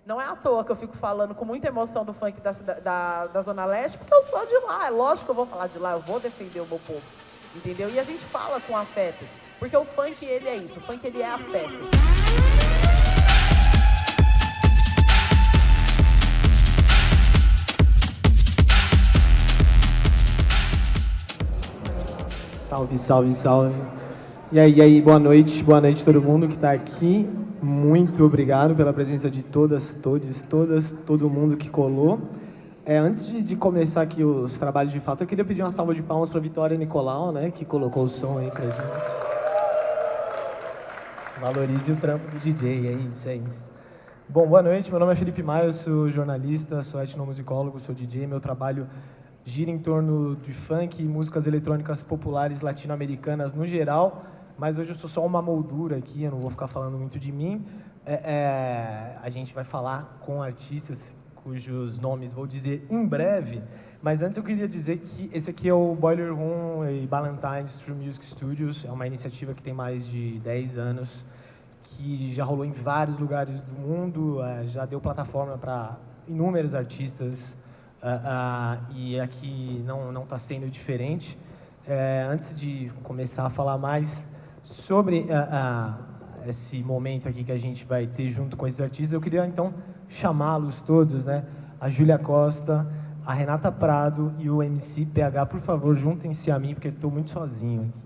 Não é à toa que eu fico falando com muita emoção do funk da Zona Leste, porque eu sou de lá. É lógico que eu vou falar de lá, eu vou defender o meu povo, entendeu? E a gente fala com afeto, porque o funk, ele é isso, o funk, ele é afeto. Salve, salve, salve. E aí, boa noite todo mundo que está aqui. Muito obrigado pela presença de todas, todo mundo que colou. Antes de começar aqui os trabalhos de fato, eu queria pedir uma salva de palmas para Vitória Nicolau, né, que colocou o som aí pra gente. Valorize o trampo do DJ, é isso. Bom, boa noite, meu nome é Felipe Maia, eu sou jornalista, sou etnomusicólogo, sou DJ, meu trabalho gira em torno de funk e músicas eletrônicas populares latino-americanas no geral, mas hoje eu sou só uma moldura aqui, eu não vou ficar falando muito de mim. A gente vai falar com artistas cujos nomes vou dizer em breve, mas antes eu queria dizer que esse aqui é o Boiler Room e Ballantyne's True Music Studios, é uma iniciativa que tem mais de 10 anos, que já rolou em vários lugares do mundo, já deu plataforma para inúmeros artistas, e aqui não está sendo diferente. Antes de começar a falar mais sobre esse momento aqui que a gente vai ter junto com esses artistas, eu queria então chamá-los todos, né? A Júlia Costa, a Renata Prado e o MC PH, por favor, juntem-se a mim, porque estou muito sozinho aqui.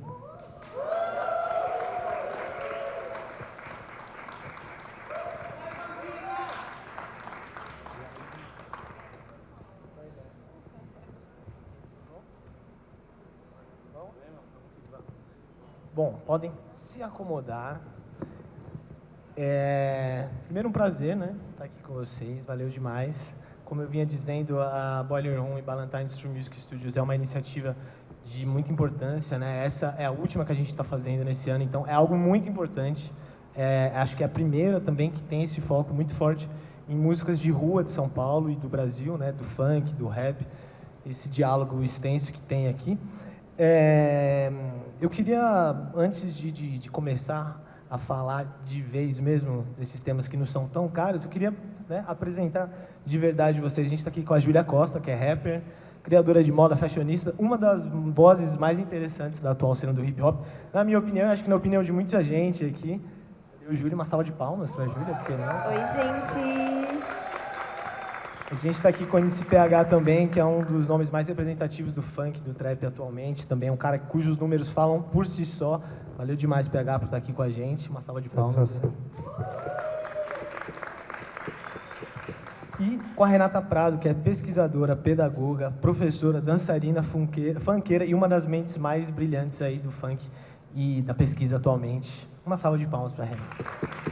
Bom, podem se acomodar. Primeiro um prazer, né, estar aqui com vocês, valeu demais. Como eu vinha dizendo, a Boiler Room e Ballantyne's True Music Studios é uma iniciativa de muita importância, né? Essa é a última que a gente está fazendo nesse ano, então é algo muito importante. Acho que é a primeira também que tem esse foco muito forte em músicas de rua de São Paulo e do Brasil, né, do funk, do rap, esse diálogo extenso que tem aqui. Eu queria, antes de começar a falar de vez mesmo desses temas que não são tão caros, eu queria, né, apresentar de verdade vocês. A gente está aqui com a Júlia Costa, que é rapper, criadora de moda, fashionista, uma das vozes mais interessantes da atual cena do hip-hop. Na minha opinião, acho que na opinião de muita gente aqui. Eu, Júlia, uma salva de palmas para a Júlia, por que não? Oi, gente! A gente está aqui com o MC PH também, que é um dos nomes mais representativos do funk, do trap atualmente. Também é um cara cujos números falam por si só. Valeu demais, PH, por estar aqui com a gente. Uma salva de palmas. E com a Renata Prado, que é pesquisadora, pedagoga, professora, dançarina, funkeira e uma das mentes mais brilhantes aí do funk e da pesquisa atualmente. Uma salva de palmas para a Renata.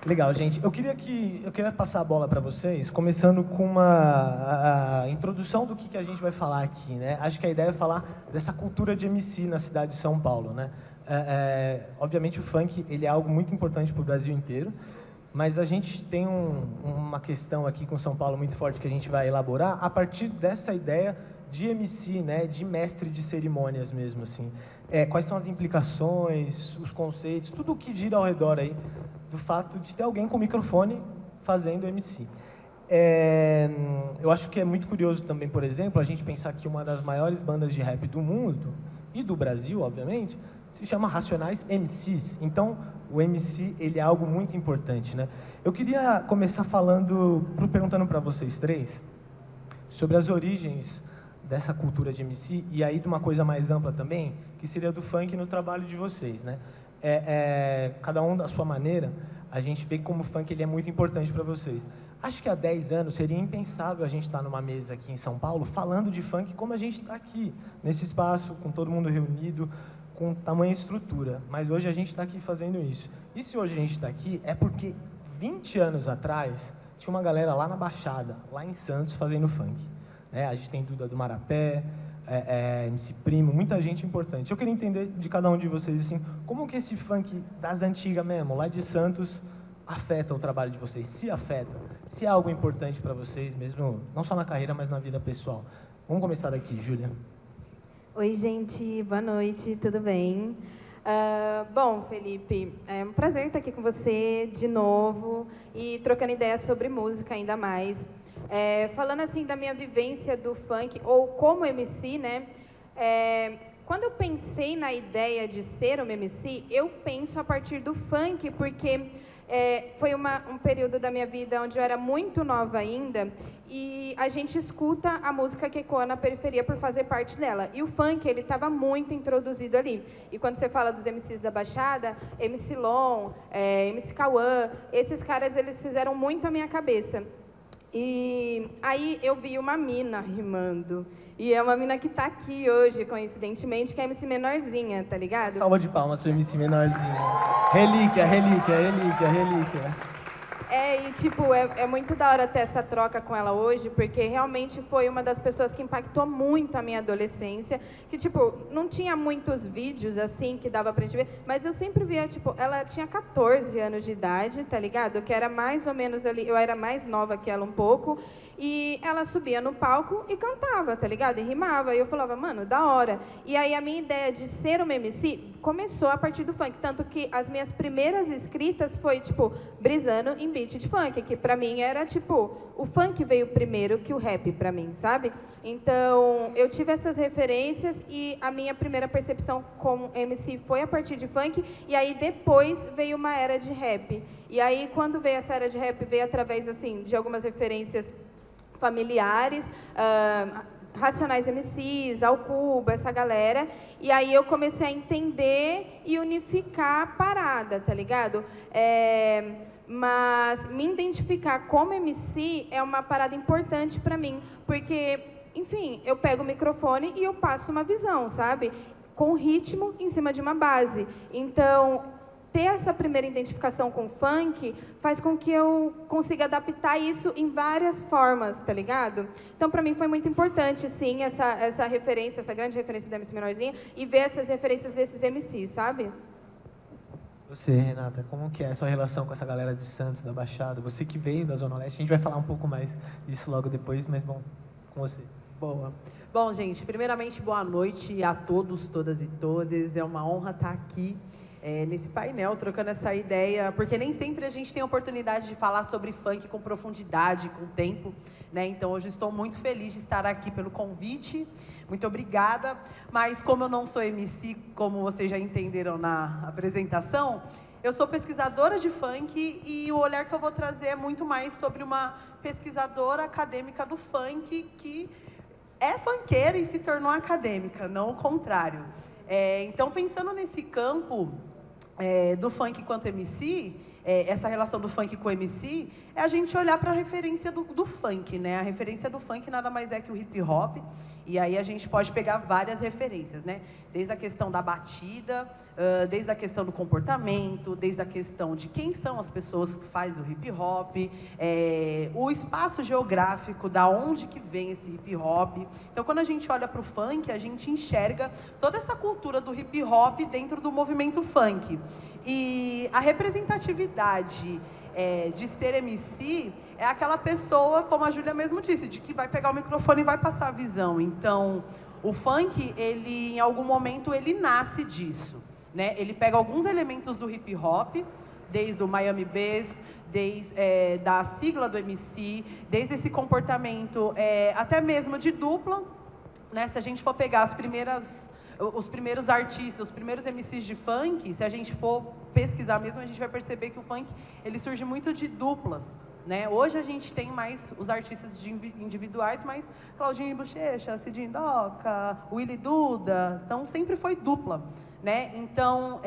Legal, gente. Eu queria passar a bola para vocês, começando com a introdução do que a gente vai falar aqui, né? Acho que a ideia é falar dessa cultura de MC na cidade de São Paulo, né? Obviamente o funk ele é algo muito importante para o Brasil inteiro, mas a gente tem uma questão aqui com São Paulo muito forte que a gente vai elaborar a partir dessa ideia de MC, né? De mestre de cerimônias mesmo, assim. Quais são as implicações, os conceitos, tudo o que gira ao redor aí do fato de ter alguém com microfone fazendo MC. Eu acho que é muito curioso também, por exemplo, a gente pensar que uma das maiores bandas de rap do mundo, e do Brasil, obviamente, se chama Racionais MCs. Então, o MC, ele é algo muito importante, né? Eu queria começar perguntando para vocês três, sobre as origens dessa cultura de MC, e aí de uma coisa mais ampla também, que seria do funk no trabalho de vocês, né? Cada um da sua maneira, a gente vê como o funk ele é muito importante para vocês. Acho que há 10 anos seria impensável a gente estar numa mesa aqui em São Paulo falando de funk como a gente está aqui, nesse espaço, com todo mundo reunido, com tamanha estrutura. Mas hoje a gente está aqui fazendo isso. E se hoje a gente está aqui, é porque 20 anos atrás tinha uma galera lá na Baixada, lá em Santos, fazendo funk. A gente tem Duda do Marapé, MC Primo, muita gente importante. Eu queria entender de cada um de vocês, assim, como que esse funk das antigas mesmo, lá de Santos, afeta o trabalho de vocês? Se afeta? Se é algo importante para vocês mesmo, não só na carreira, mas na vida pessoal? Vamos começar daqui, Júlia. Oi, gente. Boa noite. Tudo bem? Bom, Felipe, é um prazer estar aqui com você de novo e trocando ideias sobre música ainda mais. Falando assim da minha vivência do funk, ou como MC, né? Quando eu pensei na ideia de ser uma MC, eu penso a partir do funk, porque foi um período da minha vida onde eu era muito nova ainda, e a gente escuta a música que ecoa na periferia por fazer parte dela. E o funk, ele estava muito introduzido ali. E quando você fala dos MCs da Baixada, MC Lon, MC Cauã, esses caras, eles fizeram muito a minha cabeça. E aí eu vi uma mina rimando. E é uma mina que tá aqui hoje, coincidentemente, que é a MC Menorzinha, tá ligado? Salva de palmas pra MC Menorzinha. Relíquia, relíquia, relíquia, relíquia. E tipo, é muito da hora ter essa troca com ela hoje, porque realmente foi uma das pessoas que impactou muito a minha adolescência, que tipo, não tinha muitos vídeos assim que dava pra gente ver, mas eu sempre via, tipo, ela tinha 14 anos de idade, tá ligado? Que era mais ou menos ali, eu era mais nova que ela um pouco, e ela subia no palco e cantava, tá ligado? E rimava, e eu falava, mano, da hora. E aí a minha ideia de ser uma MC começou a partir do funk, tanto que as minhas primeiras escritas foi, tipo, brisando em beat de funk, que pra mim era, tipo, o funk veio primeiro que o rap pra mim, sabe? Então, eu tive essas referências e a minha primeira percepção como MC foi a partir de funk, e aí depois veio uma era de rap. E aí, quando veio essa era de rap, veio através, assim, de algumas referências familiares, Racionais MCs, Alcuba, essa galera. E aí eu comecei a entender e unificar a parada, tá ligado? Mas me identificar como MC é uma parada importante pra mim, porque, enfim, eu pego o microfone e eu passo uma visão, sabe? Com ritmo em cima de uma base. Então, ter essa primeira identificação com o funk faz com que eu consiga adaptar isso em várias formas, tá ligado? Então, pra mim, foi muito importante, sim, essa referência, essa grande referência da MC Menorzinha, e ver essas referências desses MCs, sabe? Você, Renata, como que é a sua relação com essa galera de Santos, da Baixada? Você que veio da Zona Leste, a gente vai falar um pouco mais disso logo depois, mas, bom, com você. Boa. Bom, gente, primeiramente, boa noite a todos, todas e todes. É uma honra estar aqui nesse painel, trocando essa ideia, porque nem sempre a gente tem a oportunidade de falar sobre funk com profundidade, com tempo, né? Então, hoje estou muito feliz de estar aqui pelo convite, muito obrigada. Mas, como eu não sou MC, como vocês já entenderam na apresentação, eu sou pesquisadora de funk e o olhar que eu vou trazer é muito mais sobre uma pesquisadora acadêmica do funk que é funkeira e se tornou acadêmica, não o contrário. Então, pensando nesse campo do funk quanto MC, essa relação do funk com o MC, é a gente olhar para a referência do funk, né? A referência do funk nada mais é que o hip hop, e aí a gente pode pegar várias referências, né? Desde a questão da batida, desde a questão do comportamento, desde a questão de quem são as pessoas que fazem o hip hop, o espaço geográfico, da onde que vem esse hip hop. Então, quando a gente olha para o funk, a gente enxerga toda essa cultura do hip hop dentro do movimento funk. E a representatividade de ser MC é aquela pessoa, como a Júlia mesmo disse, de que vai pegar o microfone e vai passar a visão. Então, o funk, ele, em algum momento, ele nasce disso, né? Ele pega alguns elementos do hip hop, desde o Miami Bass, desde da sigla do MC, desde esse comportamento até mesmo de dupla, né? Se a gente for pegar os primeiros artistas, os primeiros MCs de funk, se a gente for pesquisar mesmo, a gente vai perceber que o funk, ele surge muito de duplas, né? Hoje a gente tem mais os artistas individuais, mas Claudinho e Bochecha, Cidinho Doca, Willy Duda, então sempre foi dupla, né? Então,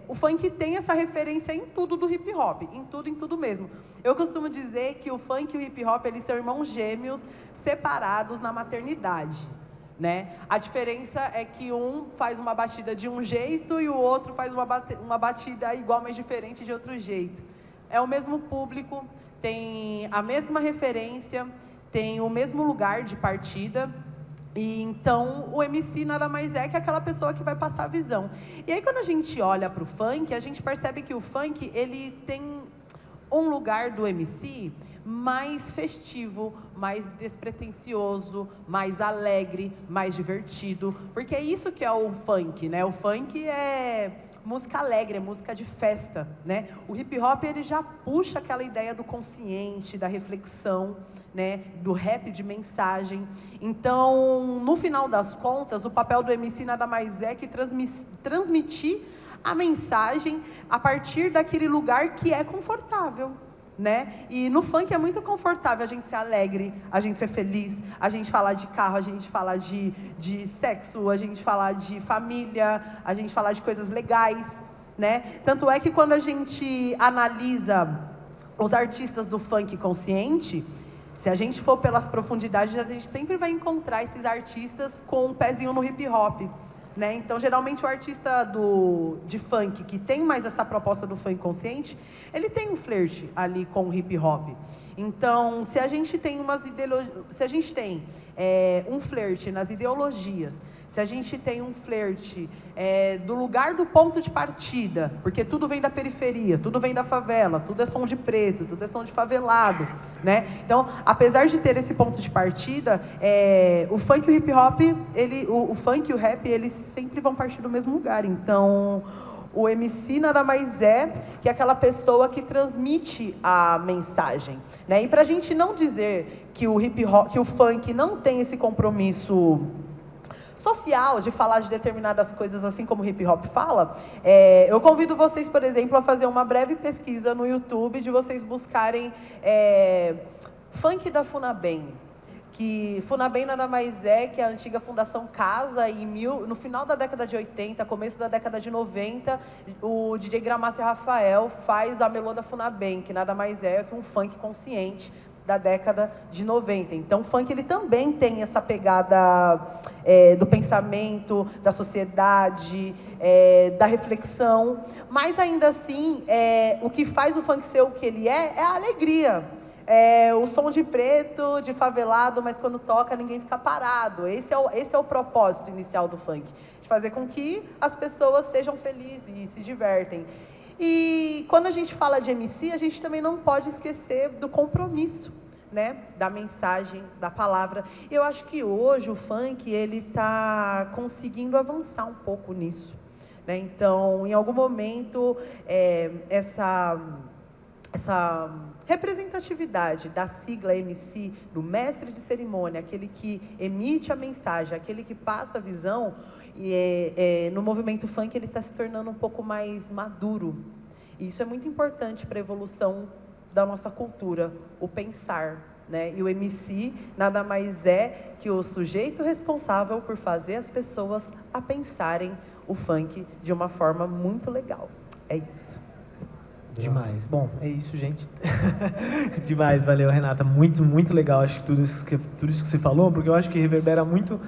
o funk tem essa referência em tudo do hip hop, em tudo mesmo. Eu costumo dizer que o funk e o hip hop, eles são irmãos gêmeos separados na maternidade, né? A diferença é que um faz uma batida de um jeito e o outro faz uma batida igual, mas diferente de outro jeito. É o mesmo público, tem a mesma referência, tem o mesmo lugar de partida. E então, o MC nada mais é que aquela pessoa que vai passar a visão. E aí, quando a gente olha para o funk, a gente percebe que o funk, ele tem um lugar do MC mais festivo, mais despretensioso, mais alegre, mais divertido, porque é isso que é o funk, né? O funk é música alegre, é música de festa, né? O hip hop, ele já puxa aquela ideia do consciente, da reflexão, né? Do rap de mensagem. Então, no final das contas, o papel do MC nada mais é que transmitir a mensagem a partir daquele lugar que é confortável, né? E no funk é muito confortável a gente ser alegre, a gente ser feliz, a gente falar de carro, a gente falar de sexo, a gente falar de família, a gente falar de coisas legais, né? Tanto é que quando a gente analisa os artistas do funk consciente, se a gente for pelas profundidades, a gente sempre vai encontrar esses artistas com um pezinho no hip hop, né? Então, geralmente, o artista de funk que tem mais essa proposta do funk consciente, ele tem um flerte ali com o hip hop. Então, se a gente tem um flerte nas ideologias, se a gente tem um flerte do lugar do ponto de partida, porque tudo vem da periferia, tudo vem da favela, tudo é som de preto, tudo é som de favelado, né? Então, apesar de ter esse ponto de partida, o funk e o hip hop, o funk e o rap, eles sempre vão partir do mesmo lugar. Então, o MC nada mais é que aquela pessoa que transmite a mensagem, né? E pra gente não dizer que o hip hop, que o funk não tem esse compromisso social, de falar de determinadas coisas, assim como o hip hop fala, eu convido vocês, por exemplo, a fazer uma breve pesquisa no YouTube, de vocês buscarem funk da Funabem, que Funabem nada mais é que a antiga Fundação Casa, no final da década de 80, começo da década de 90, o DJ Grandmaster Rafael faz a Melô da Funabem, que nada mais é que um funk consciente da década de 90. Então, o funk, ele também tem essa pegada do pensamento, da sociedade, da reflexão, mas ainda assim, o que faz o funk ser o que ele é a alegria. O som de preto, de favelado, mas quando toca ninguém fica parado. Esse é o propósito inicial do funk, de fazer com que as pessoas sejam felizes e se divertem. E quando a gente fala de MC, a gente também não pode esquecer do compromisso, né? Da mensagem, da palavra. E eu acho que hoje o funk, ele está conseguindo avançar um pouco nisso, né? Então, em algum momento, essa representatividade da sigla MC, do mestre de cerimônia, aquele que emite a mensagem, aquele que passa a visão, no movimento funk ele está se tornando um pouco mais maduro. E isso é muito importante para a evolução da nossa cultura, o pensar, né? E o MC nada mais é que o sujeito responsável por fazer as pessoas a pensarem o funk de uma forma muito legal. É isso. Demais. Bom, é isso, gente. Demais, valeu, Renata. Muito, muito legal, acho que tudo isso que você falou, porque eu acho que reverbera muito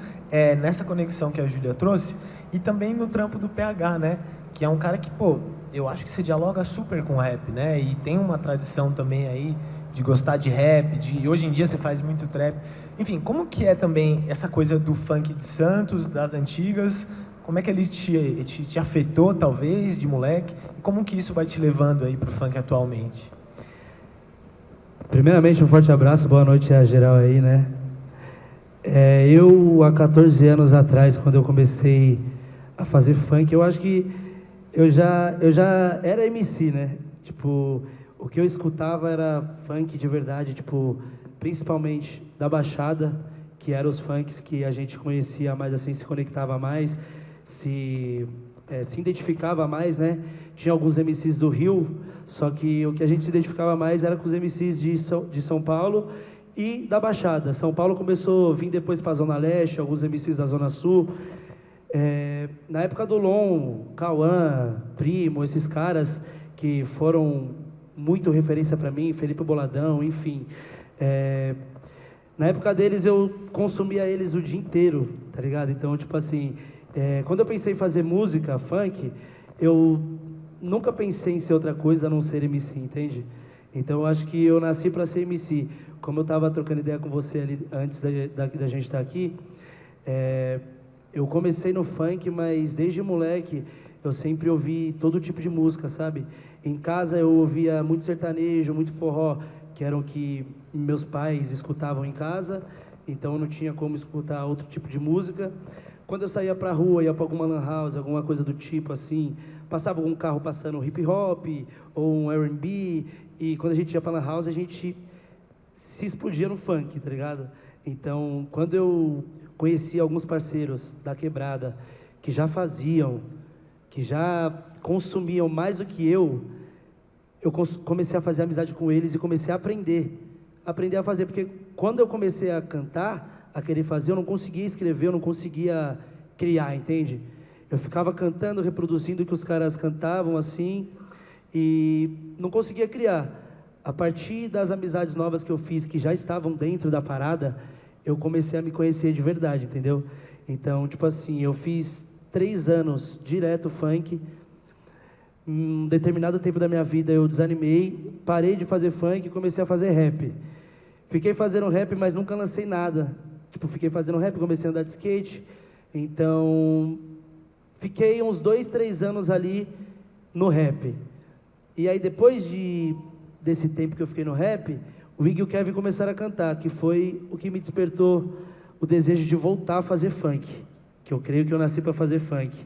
nessa conexão que a Júlia trouxe e também no trampo do PH, né? Que é um cara que, pô, eu acho que você dialoga super com o rap, né? E tem uma tradição também aí de gostar de rap, hoje em dia você faz muito trap. Enfim, como que é também essa coisa do funk de Santos, das antigas? Como é que ele te afetou, talvez, de moleque? E como que isso vai te levando aí pro funk atualmente? Primeiramente, um forte abraço, boa noite a geral aí, né? Eu, há 14 anos atrás, quando eu comecei a fazer funk, eu acho que eu já era MC, né? Tipo, o que eu escutava era funk de verdade, tipo, principalmente da Baixada, que eram os funks que a gente conhecia mais, assim, se conectava mais, se identificava mais, né? Tinha alguns MCs do Rio, só que o que a gente se identificava mais era com os MCs de São Paulo e da Baixada. São Paulo começou a vir depois para a Zona Leste, alguns MCs da Zona Sul. Na época do Lon, Cauã, Primo, esses caras que foram muito referência para mim, Felipe Boladão, enfim. Na época deles eu consumia eles o dia inteiro, tá ligado? Então, tipo assim, quando eu pensei em fazer música, funk, eu nunca pensei em ser outra coisa a não ser MC, entende? Então eu acho que eu nasci para ser MC. Como eu estava trocando ideia com você ali antes da gente estar aqui, eu comecei no funk, mas desde moleque eu sempre ouvi todo tipo de música, sabe? Em casa eu ouvia muito sertanejo, muito forró, que eram o que meus pais escutavam em casa, então eu não tinha como escutar outro tipo de música. Quando eu saía pra rua, ia pra alguma lan house, alguma coisa do tipo assim, passava um carro passando hip hop ou um R&B, e quando a gente ia pra lan house, a gente se explodia no funk, tá ligado? Então, quando eu conheci alguns parceiros da quebrada que já faziam, que já consumiam mais do que eu comecei a fazer amizade com eles e comecei a aprender a fazer, porque quando eu comecei a cantar, a querer fazer, eu não conseguia escrever, eu não conseguia criar, entende? Eu ficava cantando, reproduzindo o que os caras cantavam, assim, e não conseguia criar. A partir das amizades novas que eu fiz, que já estavam dentro da parada, eu comecei a me conhecer de verdade, entendeu? Então, tipo assim, eu fiz 3 anos direto funk. Um determinado tempo da minha vida eu desanimei, parei de fazer funk e comecei a fazer rap. Fiquei fazendo rap, mas nunca lancei nada. Tipo, fiquei fazendo rap, comecei a andar de skate. Então, fiquei uns 2, 3 anos ali no rap. E aí, depois desse tempo que eu fiquei no rap, o Iggy e o Kevin começaram a cantar, que foi o que me despertou o desejo de voltar a fazer funk. Que eu creio que eu nasci para fazer funk.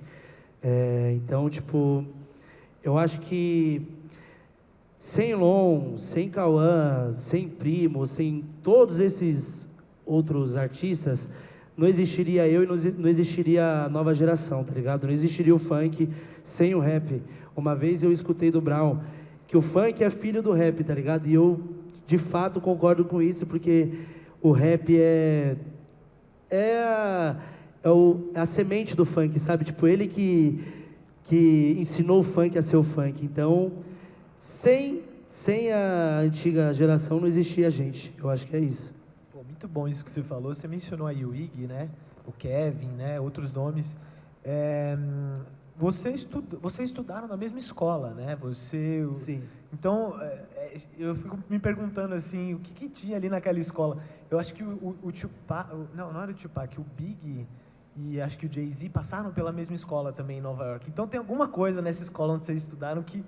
Então, tipo, eu acho que sem Lon, sem Cauã, sem Primo, sem todos esses outros artistas, não existiria eu e não existiria a nova geração, tá ligado? Não existiria o funk sem o rap. Uma vez eu escutei do Brown que o funk é filho do rap, tá ligado? E eu, de fato, concordo com isso, porque o rap é a semente do funk, sabe? Tipo, ele que ensinou o funk a ser o funk. Então, sem a antiga geração não existia a gente. Eu acho que é isso. Pô, muito bom isso que você falou. Você mencionou aí o Iggy, né? O Kevin, né? Outros nomes. Vocês estudaram na mesma escola, né? Sim. Então, eu fico me perguntando assim, o que tinha ali naquela escola? Eu acho que o Tupac, não era o Tupac, o Biggie e acho que o Jay-Z passaram pela mesma escola também em Nova York. Então tem alguma coisa nessa escola onde vocês estudaram que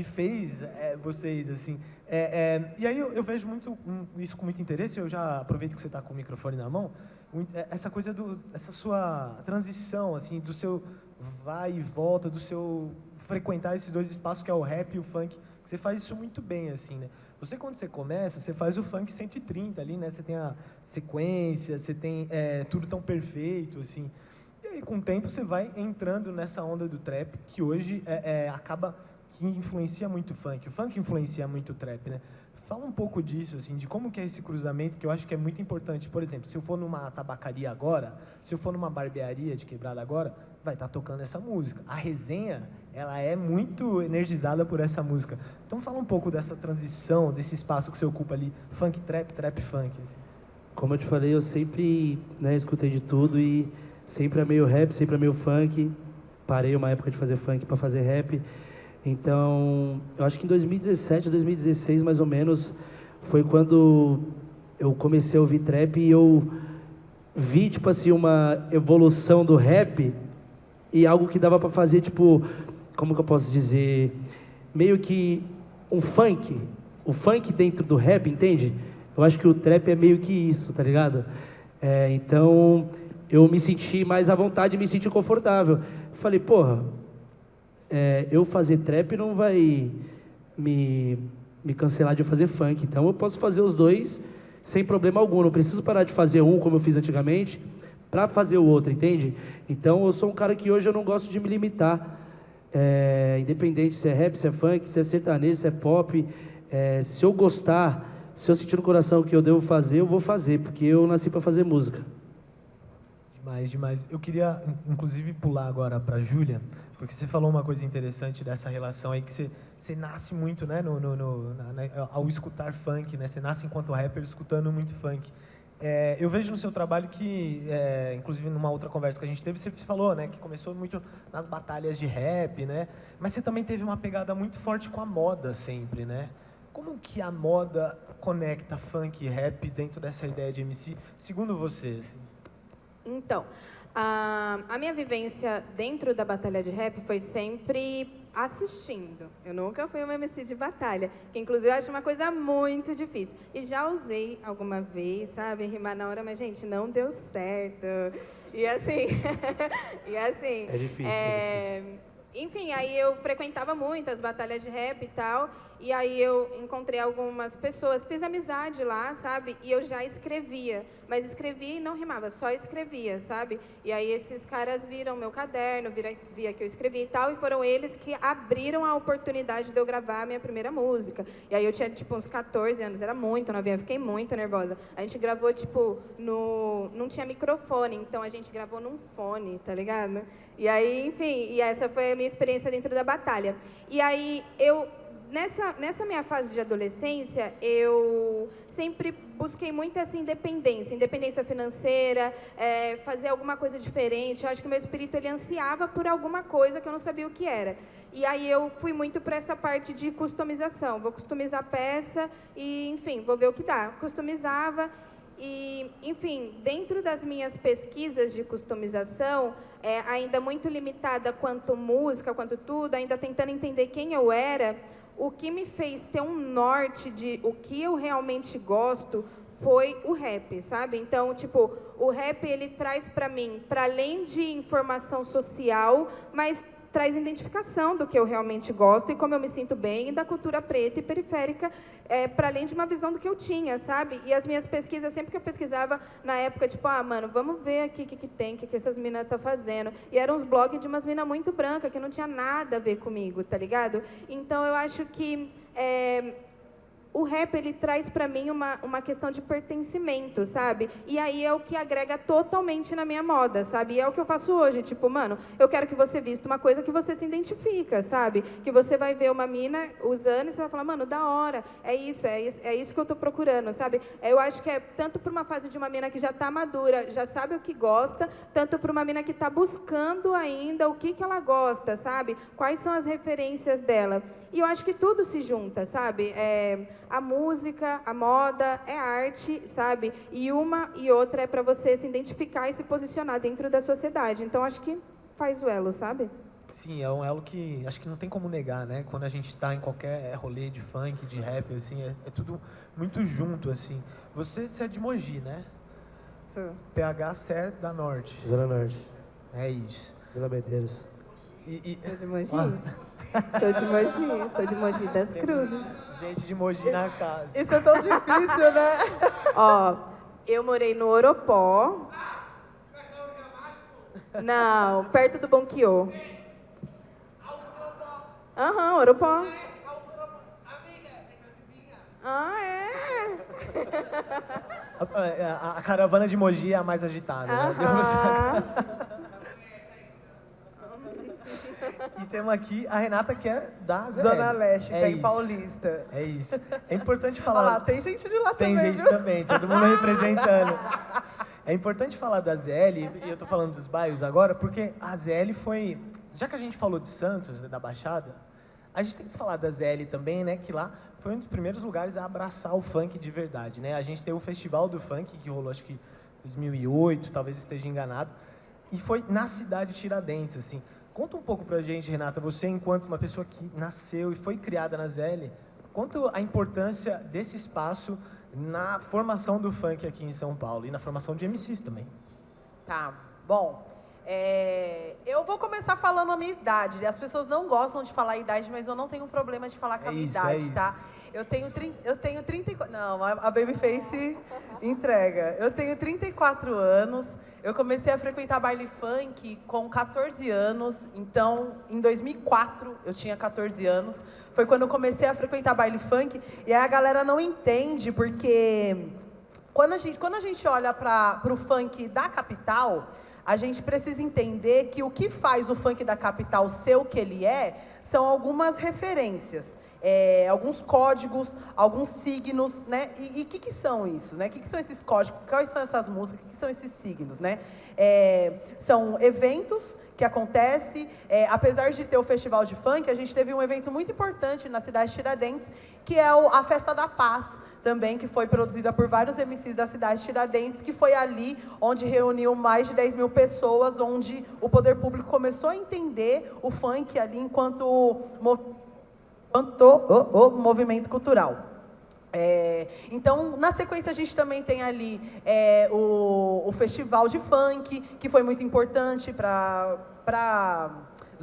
fez vocês, assim. E aí eu vejo isso com muito interesse, eu já aproveito que você está com o microfone na mão, essa coisa essa sua transição, assim, do seu vai e volta, do seu frequentar esses dois espaços que é o rap e o funk, que você faz isso muito bem, assim, né? Você, quando você começa, você faz o funk 130 ali, né? Você tem a sequência, você tem tudo tão perfeito, assim. E aí, com o tempo, você vai entrando nessa onda do trap, que hoje acaba que influencia muito o funk. O funk influencia muito o trap, né? Fala um pouco disso, assim, de como que é esse cruzamento, que eu acho que é muito importante. Por exemplo, se eu for numa tabacaria agora, se eu for numa barbearia de quebrada agora, vai estar tocando essa música. A resenha, ela é muito energizada por essa música. Então fala um pouco dessa transição, desse espaço que você ocupa ali, funk trap, trap funk. Assim. Como eu te falei, eu sempre escutei de tudo e sempre amei o rap, sempre amei o funk. Parei uma época de fazer funk para fazer rap. Então, eu acho que em 2017, 2016, mais ou menos, foi quando eu comecei a ouvir trap e eu vi, tipo assim, uma evolução do rap e algo que dava para fazer, tipo, como que eu posso dizer, meio que um funk, o funk dentro do rap, entende? Eu acho que o trap é meio que isso, tá ligado? Então, eu me senti mais à vontade, me senti confortável. Falei, porra, eu fazer trap não vai me cancelar de eu fazer funk, então eu posso fazer os dois sem problema algum, não preciso parar de fazer um como eu fiz antigamente para fazer o outro, entende? Então eu sou um cara que hoje eu não gosto de me limitar, independente se é rap, se é funk, se é sertanejo, se é pop, se eu gostar, se eu sentir no coração que eu devo fazer, eu vou fazer, porque eu nasci para fazer música. Demais, demais. Eu queria, inclusive, pular agora para a Júlia, porque você falou uma coisa interessante dessa relação aí, que você nasce muito, né, ao escutar funk, né? Você nasce enquanto rapper escutando muito funk. Eu vejo no seu trabalho que, inclusive numa outra conversa que a gente teve, você falou, né, que começou muito nas batalhas de rap, né? Mas você também teve uma pegada muito forte com a moda sempre, né? Como que a moda conecta funk e rap dentro dessa ideia de MC, segundo você, assim? Então, a minha vivência dentro da batalha de rap foi sempre assistindo. Eu nunca fui uma MC de batalha, que inclusive eu acho uma coisa muito difícil. E já usei alguma vez, sabe, rimar na hora, mas, gente, não deu certo. E assim... e assim... É difícil, é difícil. Enfim, aí eu frequentava muito as batalhas de rap e tal, e aí eu encontrei algumas pessoas, fiz amizade lá, sabe? E eu já escrevia, mas escrevia e não rimava, só escrevia, sabe? E aí esses caras viram meu caderno, via que eu escrevia e tal, e foram eles que abriram a oportunidade de eu gravar a minha primeira música. E aí eu tinha, tipo, uns 14 anos, era muito novinha, fiquei muito nervosa. A gente gravou, tipo, não tinha microfone, então a gente gravou num fone, tá ligado? E aí, enfim, e essa foi a minha experiência dentro da batalha. E aí, nessa minha fase de adolescência, eu sempre busquei muito essa independência financeira, fazer alguma coisa diferente. Eu acho que meu espírito, ele ansiava por alguma coisa que eu não sabia o que era. E aí eu fui muito para essa parte de customização. Vou customizar a peça e, enfim, vou ver o que dá. Customizava. E, enfim, dentro das minhas pesquisas de customização, ainda muito limitada quanto música, quanto tudo, ainda tentando entender quem eu era, o que me fez ter um norte de o que eu realmente gosto foi o rap, sabe? Então, tipo, o rap, ele traz para mim, para além de informação social, mas traz identificação do que eu realmente gosto e como eu me sinto bem, e da cultura preta e periférica, para além de uma visão do que eu tinha, sabe? E as minhas pesquisas, sempre que eu pesquisava, na época, tipo, mano, vamos ver aqui o que tem, o que essas minas estão fazendo. E eram uns blogs de umas minas muito brancas, que não tinha nada a ver comigo, tá ligado? Então, eu acho que... o rap, ele traz para mim uma questão de pertencimento, sabe? E aí é o que agrega totalmente na minha moda, sabe? E é o que eu faço hoje, tipo, mano, eu quero que você vista uma coisa que você se identifica, sabe? Que você vai ver uma mina usando e você vai falar, mano, da hora, é isso que eu tô procurando, sabe? Eu acho que é tanto para uma fase de uma mina que já tá madura, já sabe o que gosta, tanto para uma mina que tá buscando ainda o que ela gosta, sabe? Quais são as referências dela. E eu acho que tudo se junta, sabe? A música, a moda, é arte, sabe? E uma e outra é para você se identificar e se posicionar dentro da sociedade. Então, acho que faz o elo, sabe? Sim, é um elo que acho que não tem como negar, né? Quando a gente está em qualquer rolê de funk, de rap, assim, é tudo muito junto, assim. Você é de Mogi, né? Sou. PH é da Norte. Zona Norte, É isso. Vila Medeiros. Sou de Mogi. Sou de Mogi das Cruzes. Gente de Mogi na casa. Isso é tão difícil, né? Ó, eu morei no Oropó. Não, perto do Bonquiô. Aham, Oropó. Ah, é? A caravana de Mogi é a mais agitada, né? Aham. E temos aqui a Renata, que é da ZL. Zona Leste, É tem isso. Paulista. É isso. É importante Olha falar... lá, tem gente de lá Tem também, gente viu? também, todo mundo representando. É importante falar da ZL, e eu tô falando dos bairros agora, porque a ZL foi... Já que a gente falou de Santos, né, da Baixada, a gente tem que falar da ZL também, né? Que lá foi um dos primeiros lugares a abraçar o funk de verdade, né? A gente teve o Festival do Funk, que rolou acho que em 2008, talvez esteja enganado, e foi na cidade de Tiradentes, assim. Conta um pouco pra gente, Renata, você enquanto uma pessoa que nasceu e foi criada na ZL, quanto a importância desse espaço na formação do funk aqui em São Paulo e na formação de MCs também. Tá, bom. Eu vou começar falando a minha idade. As pessoas não gostam de falar a idade, mas eu não tenho problema de falar com a minha idade, tá? Eu tenho 34... Não, a Babyface entrega. Eu tenho 34 anos. Eu comecei a frequentar baile funk com 14 anos. Então, em 2004, eu tinha 14 anos. Foi quando eu comecei a frequentar baile funk. E aí a galera não entende, porque quando a gente olha para o funk da capital, a gente precisa entender que o que faz o funk da capital ser o que ele é, são algumas referências. alguns códigos, alguns signos, né? E o que são isso, né? O que são esses códigos? Quais são essas músicas? O que são esses signos, né? São eventos que acontecem, apesar de ter o Festival de Funk, a gente teve um evento muito importante na cidade de Tiradentes, que é a Festa da Paz, também, que foi produzida por vários MCs da cidade de Tiradentes, que foi ali onde reuniu mais de 10 mil pessoas, onde o poder público começou a entender o funk ali enquanto movimento cultural. Então, na sequência, a gente também tem ali o Festival de Funk, que foi muito importante para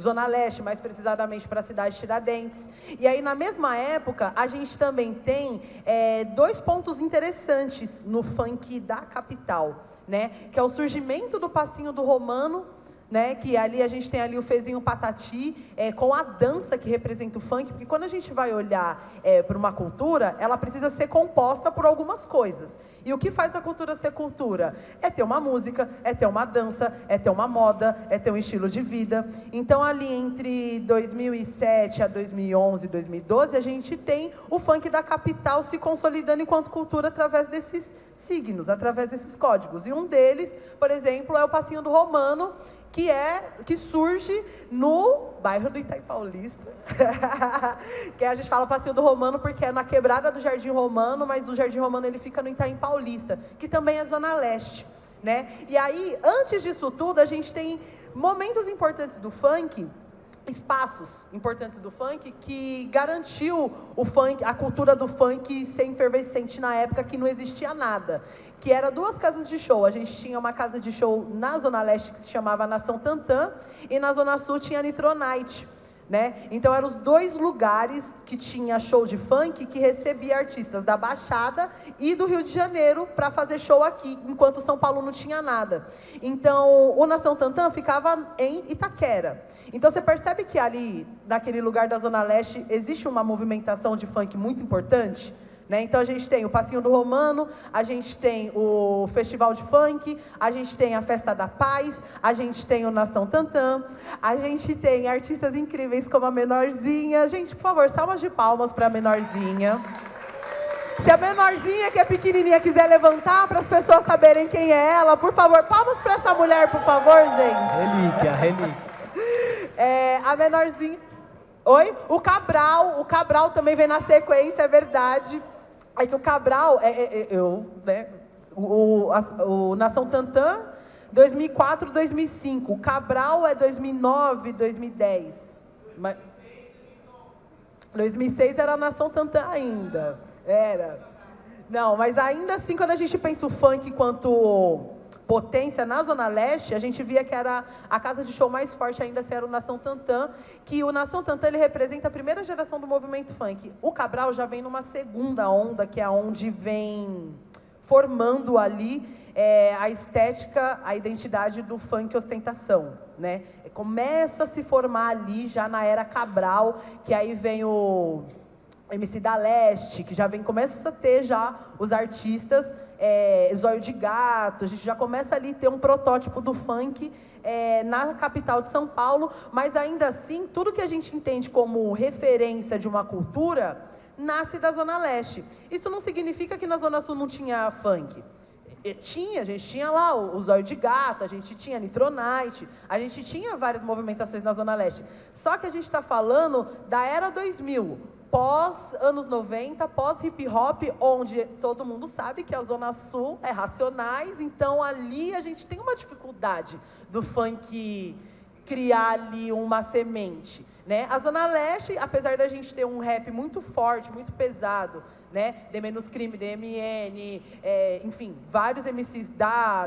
Zona Leste, mais precisamente para a cidade de Tiradentes. E aí, na mesma época, a gente também tem 2 pontos interessantes no funk da capital, né? Que é o surgimento do Passinho do Romano, né, que ali a gente tem ali o Fezinho Patati, com a dança que representa o funk, porque quando a gente vai olhar para uma cultura, ela precisa ser composta por algumas coisas. E o que faz a cultura ser cultura? É ter uma música, é ter uma dança, é ter uma moda, é ter um estilo de vida. Então, ali entre 2007 a 2011, 2012, a gente tem o funk da capital se consolidando enquanto cultura através desses signos, através desses códigos. E um deles, por exemplo, é o Passinho do Romano, que surge no bairro do Itaim Paulista, que a gente fala Passinho do Romano porque é na quebrada do Jardim Romano, mas o Jardim Romano ele fica no Itaim Paulista, que também é Zona Leste, né? E aí, antes disso tudo, a gente tem momentos importantes do funk, espaços importantes do funk, que garantiu o funk, a cultura do funk ser efervescente na época que não existia nada, que era 2 casas de show. A gente tinha uma casa de show na Zona Leste que se chamava Nação Tantã, e na Zona Sul tinha a Nitro Night, né? Então eram os 2 lugares que tinha show de funk que recebia artistas da Baixada e do Rio de Janeiro para fazer show aqui, enquanto São Paulo não tinha nada. Então o Nação Tantã ficava em Itaquera. Então você percebe que ali, naquele lugar da Zona Leste, existe uma movimentação de funk muito importante, né? Então a gente tem o Passinho do Romano, a gente tem o Festival de Funk, a gente tem a Festa da Paz, a gente tem o Nação Tantã, a gente tem artistas incríveis como a Menorzinha. Gente, por favor, salvas de palmas para a Menorzinha. Se a Menorzinha, que é pequenininha, quiser levantar para as pessoas saberem quem é ela, por favor, palmas para essa mulher, por favor, gente. Relíquia. A Menorzinha. Oi? O Cabral também vem na sequência, é verdade. É que o Cabral, né? O Nação Tantã, 2004, 2005. O Cabral é 2009, 2010. 2006 era a Nação Tantã ainda. Era. Não, mas ainda assim, quando a gente pensa o funk enquanto potência na Zona Leste, a gente via que era a casa de show mais forte ainda, se era o Nação Tantã, que o Nação Tantã ele representa a primeira geração do movimento funk. O Cabral já vem numa segunda onda, que é onde vem formando ali a estética, a identidade do funk ostentação, né? Começa a se formar ali já na era Cabral, que aí vem o MC da Leste, que já vem, começa a ter já os artistas, Zóio de Gato, a gente já começa ali a ter um protótipo do funk na capital de São Paulo, mas ainda assim, tudo que a gente entende como referência de uma cultura, nasce da Zona Leste. Isso não significa que na Zona Sul não tinha funk. A gente tinha lá o Zóio de Gato, a gente tinha a Nitro Night, a gente tinha várias movimentações na Zona Leste. Só que a gente está falando da era 2000, pós anos 90, pós hip hop, onde todo mundo sabe que a Zona Sul é Racionais, então ali a gente tem uma dificuldade do funk criar ali uma semente, né? A Zona Leste, apesar da gente ter um rap muito forte, muito pesado, né? D Menos Crime, DMN, enfim, vários MCs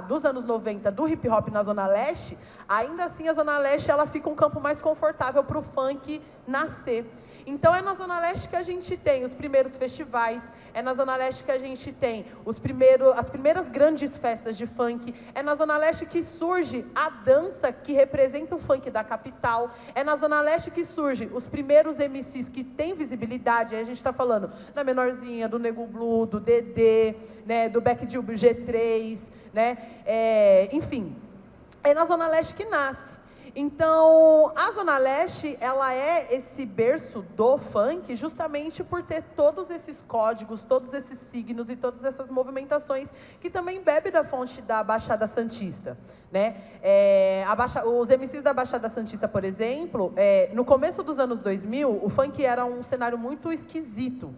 dos anos 90 do hip hop na Zona Leste, ainda assim a Zona Leste ela fica um campo mais confortável para o funk nascer. Então é na Zona Leste que a gente tem os primeiros festivais, é na Zona Leste que a gente tem as primeiras grandes festas de funk, é na Zona Leste que surge a dança que representa o funk da capital, é na Zona Leste que surge os primeiros MCs que têm visibilidade, aí a gente está falando da Menorzinha, do Nego Blue, do Dedê, né, do Beck Dilbo G3, né, enfim, é na Zona Leste que nasce. Então, a Zona Leste, ela é esse berço do funk justamente por ter todos esses códigos, todos esses signos e todas essas movimentações que também bebe da fonte da Baixada Santista, né? Os MCs da Baixada Santista, por exemplo, no começo dos anos 2000, o funk era um cenário muito esquisito,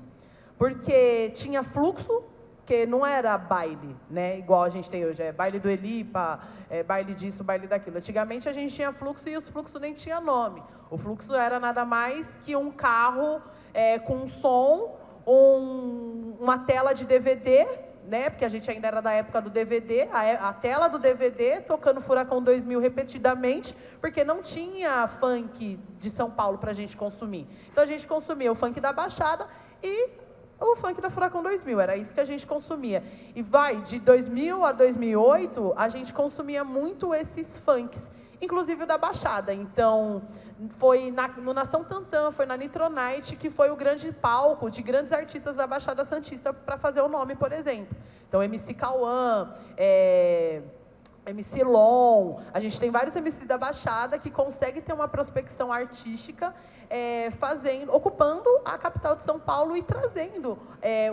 porque tinha fluxo, que não era baile, né? Igual a gente tem hoje, baile do Elipa, baile disso, baile daquilo. Antigamente a gente tinha fluxo e os fluxos nem tinha nome. O fluxo era nada mais que um carro com um som, uma tela de DVD, né? Porque a gente ainda era da época do DVD, a tela do DVD tocando Furacão 2000 repetidamente, porque não tinha funk de São Paulo pra gente consumir. Então a gente consumia o funk da Baixada e o funk da Furacão 2000, era isso que a gente consumia. E de 2000 a 2008, a gente consumia muito esses funks, inclusive o da Baixada. Então, foi no Nação Tantã, foi na Nitronite, que foi o grande palco de grandes artistas da Baixada Santista para fazer o nome, por exemplo. Então, MC Cauã, MC Lon, a gente tem vários MCs da Baixada que conseguem ter uma prospecção artística, ocupando a capital de São Paulo e trazendo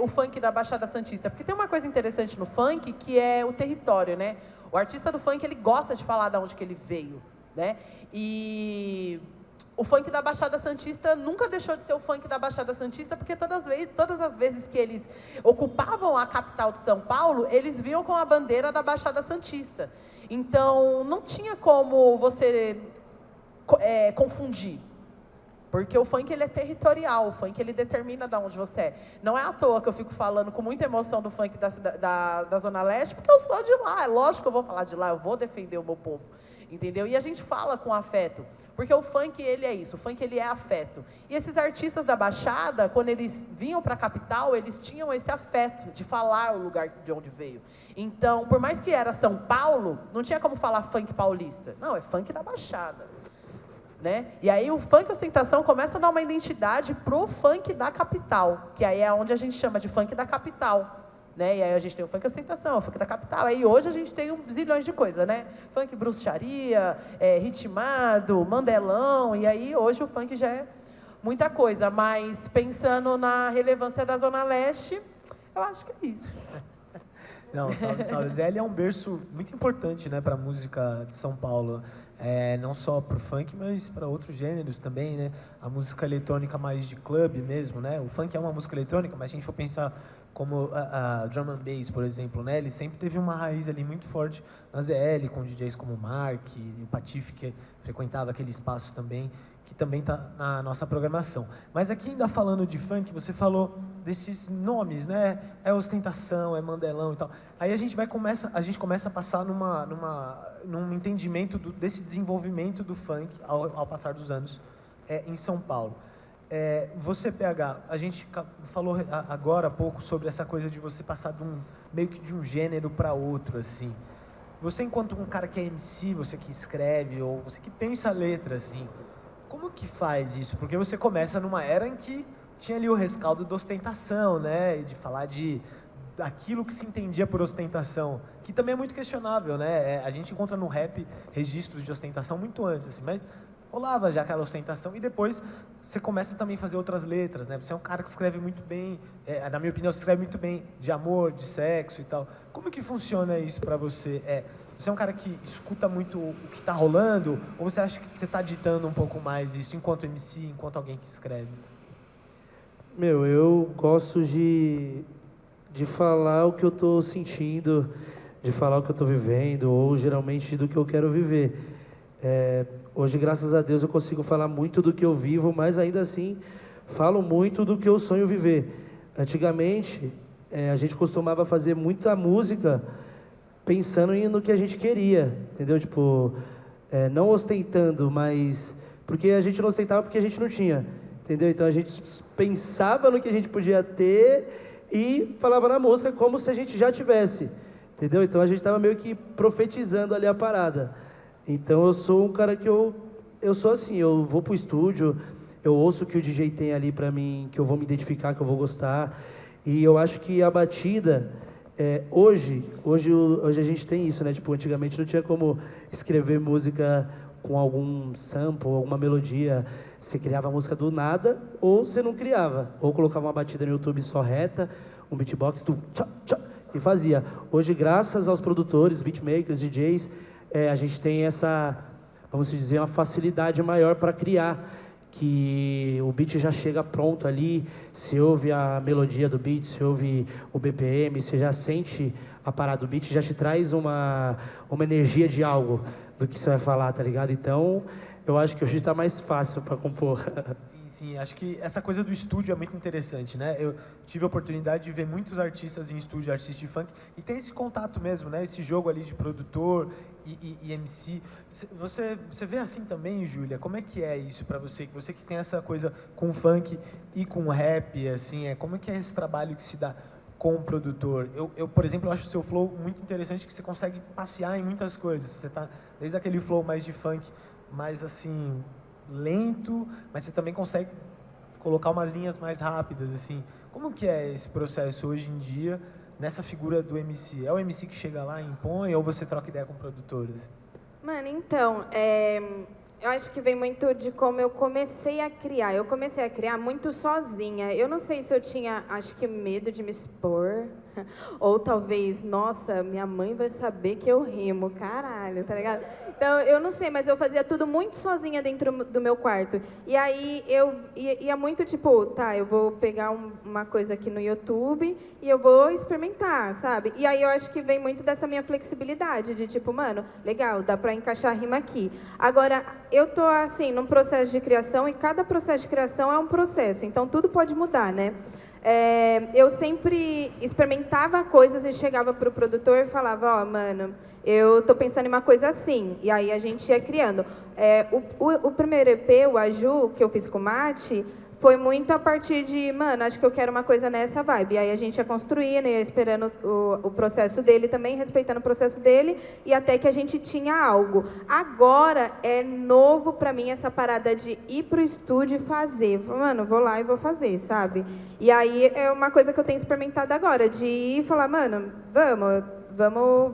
o funk da Baixada Santista. Porque tem uma coisa interessante no funk, que é o território, né? O artista do funk, ele gosta de falar de onde que ele veio, né? E o funk da Baixada Santista nunca deixou de ser o funk da Baixada Santista, porque todas as vezes que eles ocupavam a capital de São Paulo, eles vinham com a bandeira da Baixada Santista. Então, não tinha como você confundir. Porque o funk, ele é territorial, o funk, ele determina de onde você é. Não é à toa que eu fico falando com muita emoção do funk da Zona Leste, porque eu sou de lá. É lógico que eu vou falar de lá, eu vou defender o meu povo. Entendeu? E a gente fala com afeto, porque o funk, ele é isso, o funk, ele é afeto. E esses artistas da Baixada, quando eles vinham para a capital, eles tinham esse afeto de falar o lugar de onde veio. Então, por mais que era São Paulo, não tinha como falar funk paulista. Não, é funk da Baixada. Né? E aí o funk ostentação começa a dar uma identidade pro funk da capital, que aí é onde a gente chama de funk da capital. Né? E aí a gente tem o funk ostentação, o funk da capital. Aí hoje a gente tem zilhões de coisas, né? Funk bruxaria, ritmado, mandelão, e aí hoje o funk já é muita coisa. Mas pensando na relevância da Zona Leste, eu acho que é isso. Não, salve, salve. Zélia é um berço muito importante, né, para a música de São Paulo. Não só para o funk, mas para outros gêneros também, né? A música eletrônica mais de clube mesmo, né? O funk é uma música eletrônica, mas se a gente for pensar como a drum and bass, por exemplo, né? Ele sempre teve uma raiz ali muito forte na ZL, com DJs como o Mark e o Patife, que frequentava aquele espaço também, que também está na nossa programação. Mas aqui, ainda falando de funk, você falou desses nomes, né? É ostentação, é mandelão e tal. Aí a gente começa a passar num entendimento desse desenvolvimento do funk ao passar dos anos em São Paulo. Você, PH, a gente falou agora há pouco sobre essa coisa de você passar meio que de um gênero para outro, assim. Você, enquanto um cara que é MC, você que escreve, ou você que pensa a letra, assim, como que faz isso? Porque você começa numa era em que tinha ali o rescaldo da ostentação, né? E de falar daquilo que se entendia por ostentação, que também é muito questionável, né? A gente encontra no rap registros de ostentação muito antes, assim, mas rolava já aquela ostentação, e depois você começa também a fazer outras letras, né? Você é um cara que escreve muito bem, na minha opinião, você escreve muito bem de amor, de sexo e tal. Como que funciona isso pra você? Você é um cara que escuta muito o que tá rolando, ou você acha que você tá ditando um pouco mais isso enquanto MC, enquanto alguém que escreve? Eu gosto de falar o que eu tô sentindo, de falar o que eu tô vivendo, ou geralmente do que eu quero viver. Hoje, graças a Deus, eu consigo falar muito do que eu vivo, mas ainda assim, falo muito do que eu sonho viver. Antigamente, a gente costumava fazer muita música pensando no que a gente queria, entendeu? Tipo, não ostentando, mas... Porque a gente não ostentava porque a gente não tinha, entendeu? Então, a gente pensava no que a gente podia ter e falava na música como se a gente já tivesse, entendeu? Então, a gente estava meio que profetizando ali a parada. Então, eu sou um cara que eu sou assim, eu vou pro estúdio, eu ouço o que o DJ tem ali pra mim, que eu vou me identificar, que eu vou gostar, e eu acho que a batida, hoje a gente tem isso, né? Tipo, antigamente não tinha como escrever música com algum sample, alguma melodia, você criava a música do nada, ou você não criava. Ou colocava uma batida no YouTube só reta, um beatbox, tchá, tchá, e fazia. Hoje, graças aos produtores, beatmakers, DJs, a gente tem essa, vamos dizer, uma facilidade maior para criar, que o beat já chega pronto ali, você ouve a melodia do beat, você ouve o BPM, você já sente a parada do beat, já te traz uma energia de algo do que você vai falar, tá ligado? Então, eu acho que hoje está mais fácil para compor. Sim, acho que essa coisa do estúdio é muito interessante, né? Eu tive a oportunidade de ver muitos artistas em estúdio, artistas de funk, e tem esse contato mesmo, né? Esse jogo ali de produtor e MC. Você vê assim também, Júlia? Como é que é isso para você? Você que tem essa coisa com funk e com rap, assim, como é que é esse trabalho que se dá com o produtor? Eu, por exemplo, acho o seu flow muito interessante, que você consegue passear em muitas coisas. Você tá desde aquele flow mais de funk, mais assim, lento, mas você também consegue colocar umas linhas mais rápidas, assim. Como que é esse processo hoje em dia, nessa figura do MC? É o MC que chega lá e impõe, ou você troca ideia com produtores? Mano, então, eu acho que vem muito de como eu comecei a criar. Eu comecei a criar muito sozinha. Eu não sei se eu tinha, acho que medo de me expor, ou talvez, nossa, minha mãe vai saber que eu rimo, caralho, tá ligado? Então, eu não sei, mas eu fazia tudo muito sozinha dentro do meu quarto. E aí, eu ia muito tipo, tá, eu vou pegar uma coisa aqui no YouTube e eu vou experimentar, sabe? E aí, eu acho que vem muito dessa minha flexibilidade, de tipo, mano, legal, dá pra encaixar rima aqui. Agora, eu tô, assim, num processo de criação e cada processo de criação é um processo, então tudo pode mudar, né? Eu sempre experimentava coisas e chegava pro produtor e falava, ó, mano, eu tô pensando em uma coisa assim. E aí a gente ia criando. O primeiro EP, o Aju, que eu fiz com o Mate, foi muito a partir de, mano, acho que eu quero uma coisa nessa vibe. E aí a gente ia construindo, ia esperando o processo dele também, respeitando o processo dele, e até que a gente tinha algo. Agora é novo pra mim essa parada de ir pro estúdio e fazer. Mano, vou lá e vou fazer, sabe? E aí é uma coisa que eu tenho experimentado agora, de ir e falar, mano,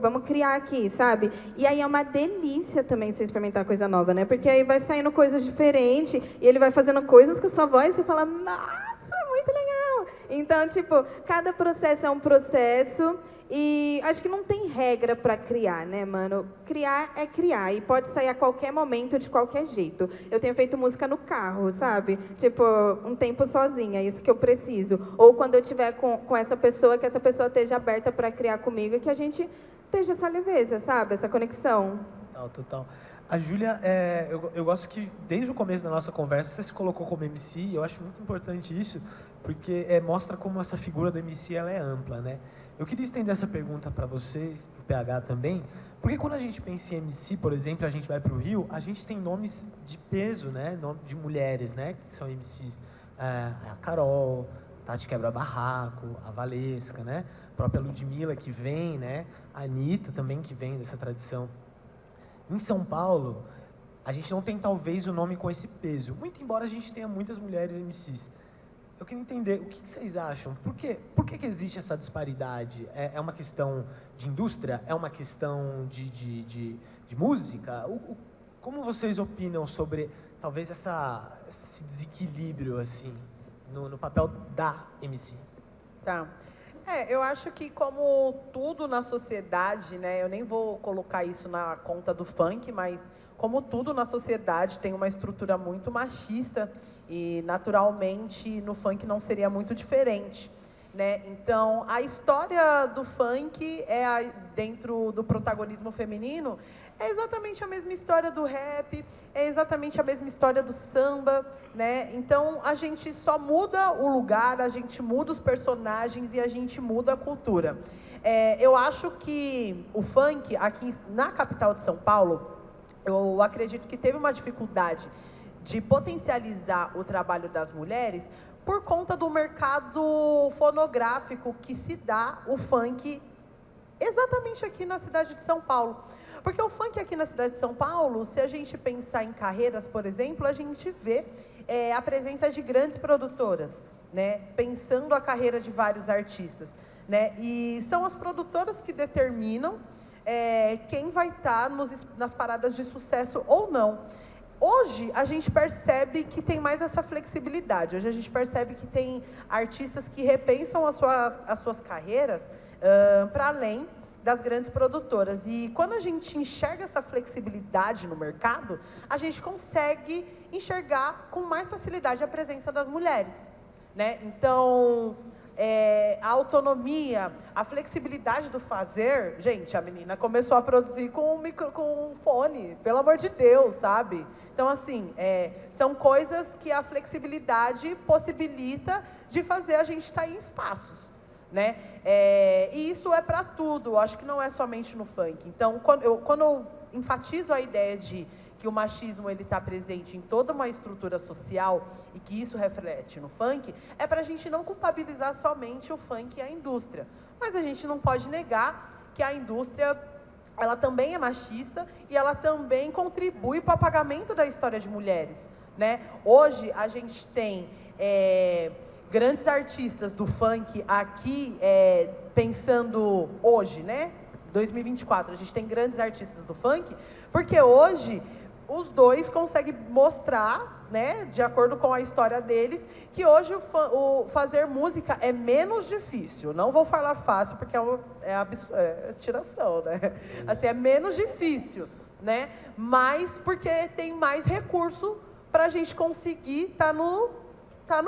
vamos criar aqui, sabe? E aí é uma delícia também você experimentar coisa nova, né? Porque aí vai saindo coisas diferentes e ele vai fazendo coisas com a sua voz e você fala, nossa, muito legal! Então, tipo, cada processo é um processo e acho que não tem regra pra criar, né, mano? Criar é criar e pode sair a qualquer momento, de qualquer jeito. Eu tenho feito música no carro, sabe? Tipo, um tempo sozinha, isso que eu preciso. Ou quando eu estiver com essa pessoa, que essa pessoa esteja aberta pra criar comigo e que a gente esteja essa leveza, sabe? Essa conexão. Total. A Júlia, eu gosto que desde o começo da nossa conversa você se colocou como MC, e eu acho muito importante isso, porque mostra como essa figura do MC ela é ampla, né? Eu queria estender essa pergunta para vocês, para o PH também, porque quando a gente pensa em MC, por exemplo, a gente vai para o Rio, a gente tem nomes de peso, né? Nome de mulheres, né? Que são MCs. A Carol, a Tati Quebra Barraco, a Valesca, né? A própria Ludmilla que vem, né? A Anitta também que vem dessa tradição. Em São Paulo, a gente não tem talvez o nome com esse peso, muito embora a gente tenha muitas mulheres MCs. Eu queria entender, o que vocês acham? Por que existe essa disparidade? É uma questão de indústria? É uma questão de música? Como vocês opinam sobre, talvez, esse desequilíbrio, assim, no papel da MC? Tá. Eu acho que como tudo na sociedade, né, eu nem vou colocar isso na conta do funk, mas como tudo na sociedade tem uma estrutura muito machista e naturalmente no funk não seria muito diferente, né? Então, a história do funk dentro do protagonismo feminino é exatamente a mesma história do rap, é exatamente a mesma história do samba, né? Então, a gente só muda o lugar, a gente muda os personagens e a gente muda a cultura. Eu acho que o funk, aqui na capital de São Paulo, eu acredito que teve uma dificuldade de potencializar o trabalho das mulheres por conta do mercado fonográfico que se dá o funk exatamente aqui na cidade de São Paulo. Porque o funk aqui na cidade de São Paulo, se a gente pensar em carreiras, por exemplo, a gente vê a presença de grandes produtoras, né? Pensando a carreira de vários artistas, né? E são as produtoras que determinam quem vai estar nas paradas de sucesso ou não. Hoje, a gente percebe que tem mais essa flexibilidade. Hoje, a gente percebe que tem artistas que repensam as suas carreiras para além das grandes produtoras. E quando a gente enxerga essa flexibilidade no mercado, a gente consegue enxergar com mais facilidade a presença das mulheres, né? Então, a autonomia, a flexibilidade do fazer... Gente, a menina começou a produzir com um fone, pelo amor de Deus, sabe? Então, assim, são coisas que a flexibilidade possibilita de fazer a gente estar em espaços, né? E isso é para tudo, eu acho que não é somente no funk. Então, quando eu enfatizo a ideia de que o machismo está presente em toda uma estrutura social e que isso reflete no funk, é para a gente não culpabilizar somente o funk e a indústria. Mas a gente não pode negar que a indústria, ela também é machista e ela também contribui para o apagamento da história de mulheres, né? Hoje, a gente tem grandes artistas do funk aqui, pensando hoje, né? 2024, a gente tem grandes artistas do funk, porque hoje os dois conseguem mostrar, né, de acordo com a história deles, que hoje fazer música é menos difícil. Não vou falar fácil, porque é tiração, né? Assim, é menos difícil, né? Mas porque tem mais recurso para a gente conseguir tá no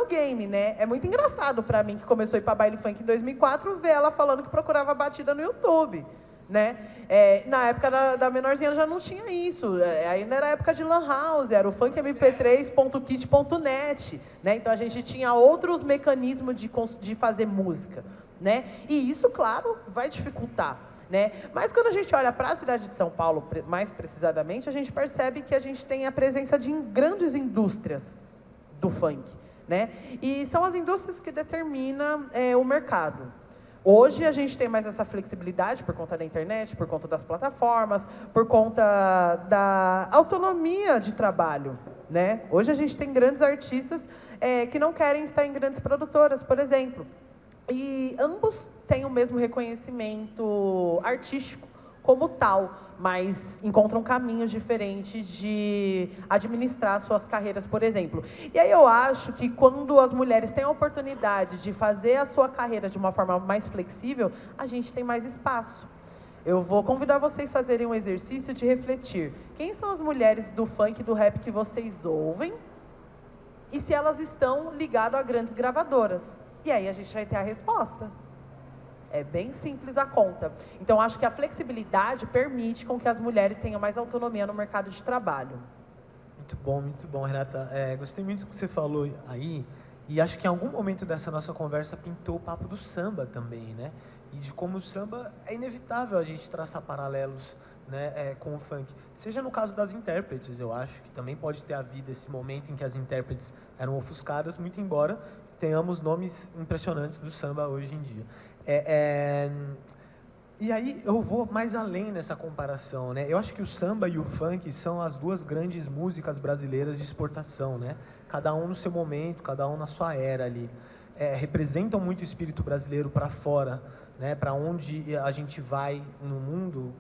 game, né? É muito engraçado para mim, que começou a ir para baile funk em 2004, ver ela falando que procurava batida no YouTube, né? Na época da menorzinha já não tinha isso, ainda era a época de Lan House, era o funkmp3.kit.net, né? Então a gente tinha outros mecanismos de fazer música, né? E isso, claro, vai dificultar, né? Mas quando a gente olha para a cidade de São Paulo, mais precisamente, a gente percebe que a gente tem a presença de grandes indústrias do funk, né? E são as indústrias que determinam o mercado. Hoje a gente tem mais essa flexibilidade por conta da internet, por conta das plataformas, por conta da autonomia de trabalho, né? Hoje a gente tem grandes artistas que não querem estar em grandes produtoras, por exemplo. E ambos têm o mesmo reconhecimento artístico como tal, mas encontram caminhos diferentes de administrar suas carreiras, por exemplo. E aí eu acho que quando as mulheres têm a oportunidade de fazer a sua carreira de uma forma mais flexível, a gente tem mais espaço. Eu vou convidar vocês a fazerem um exercício de refletir. Quem são as mulheres do funk e do rap que vocês ouvem? E se elas estão ligadas a grandes gravadoras? E aí a gente vai ter a resposta. É bem simples a conta. Então, acho que a flexibilidade permite com que as mulheres tenham mais autonomia no mercado de trabalho. Muito bom, Renata. Gostei muito do que você falou aí, e acho que em algum momento dessa nossa conversa pintou o papo do samba também, né? E de como o samba é inevitável a gente traçar paralelos, né, com o funk. Seja no caso das intérpretes, eu acho que também pode ter havido esse momento em que as intérpretes eram ofuscadas, muito embora tenhamos nomes impressionantes do samba hoje em dia. E aí eu vou mais além nessa comparação, né? Eu acho que o samba e o funk são as duas grandes músicas brasileiras de exportação, né? Cada um no seu momento, cada um na sua era ali. Representam muito o espírito brasileiro para fora, né? Para onde a gente vai no mundo,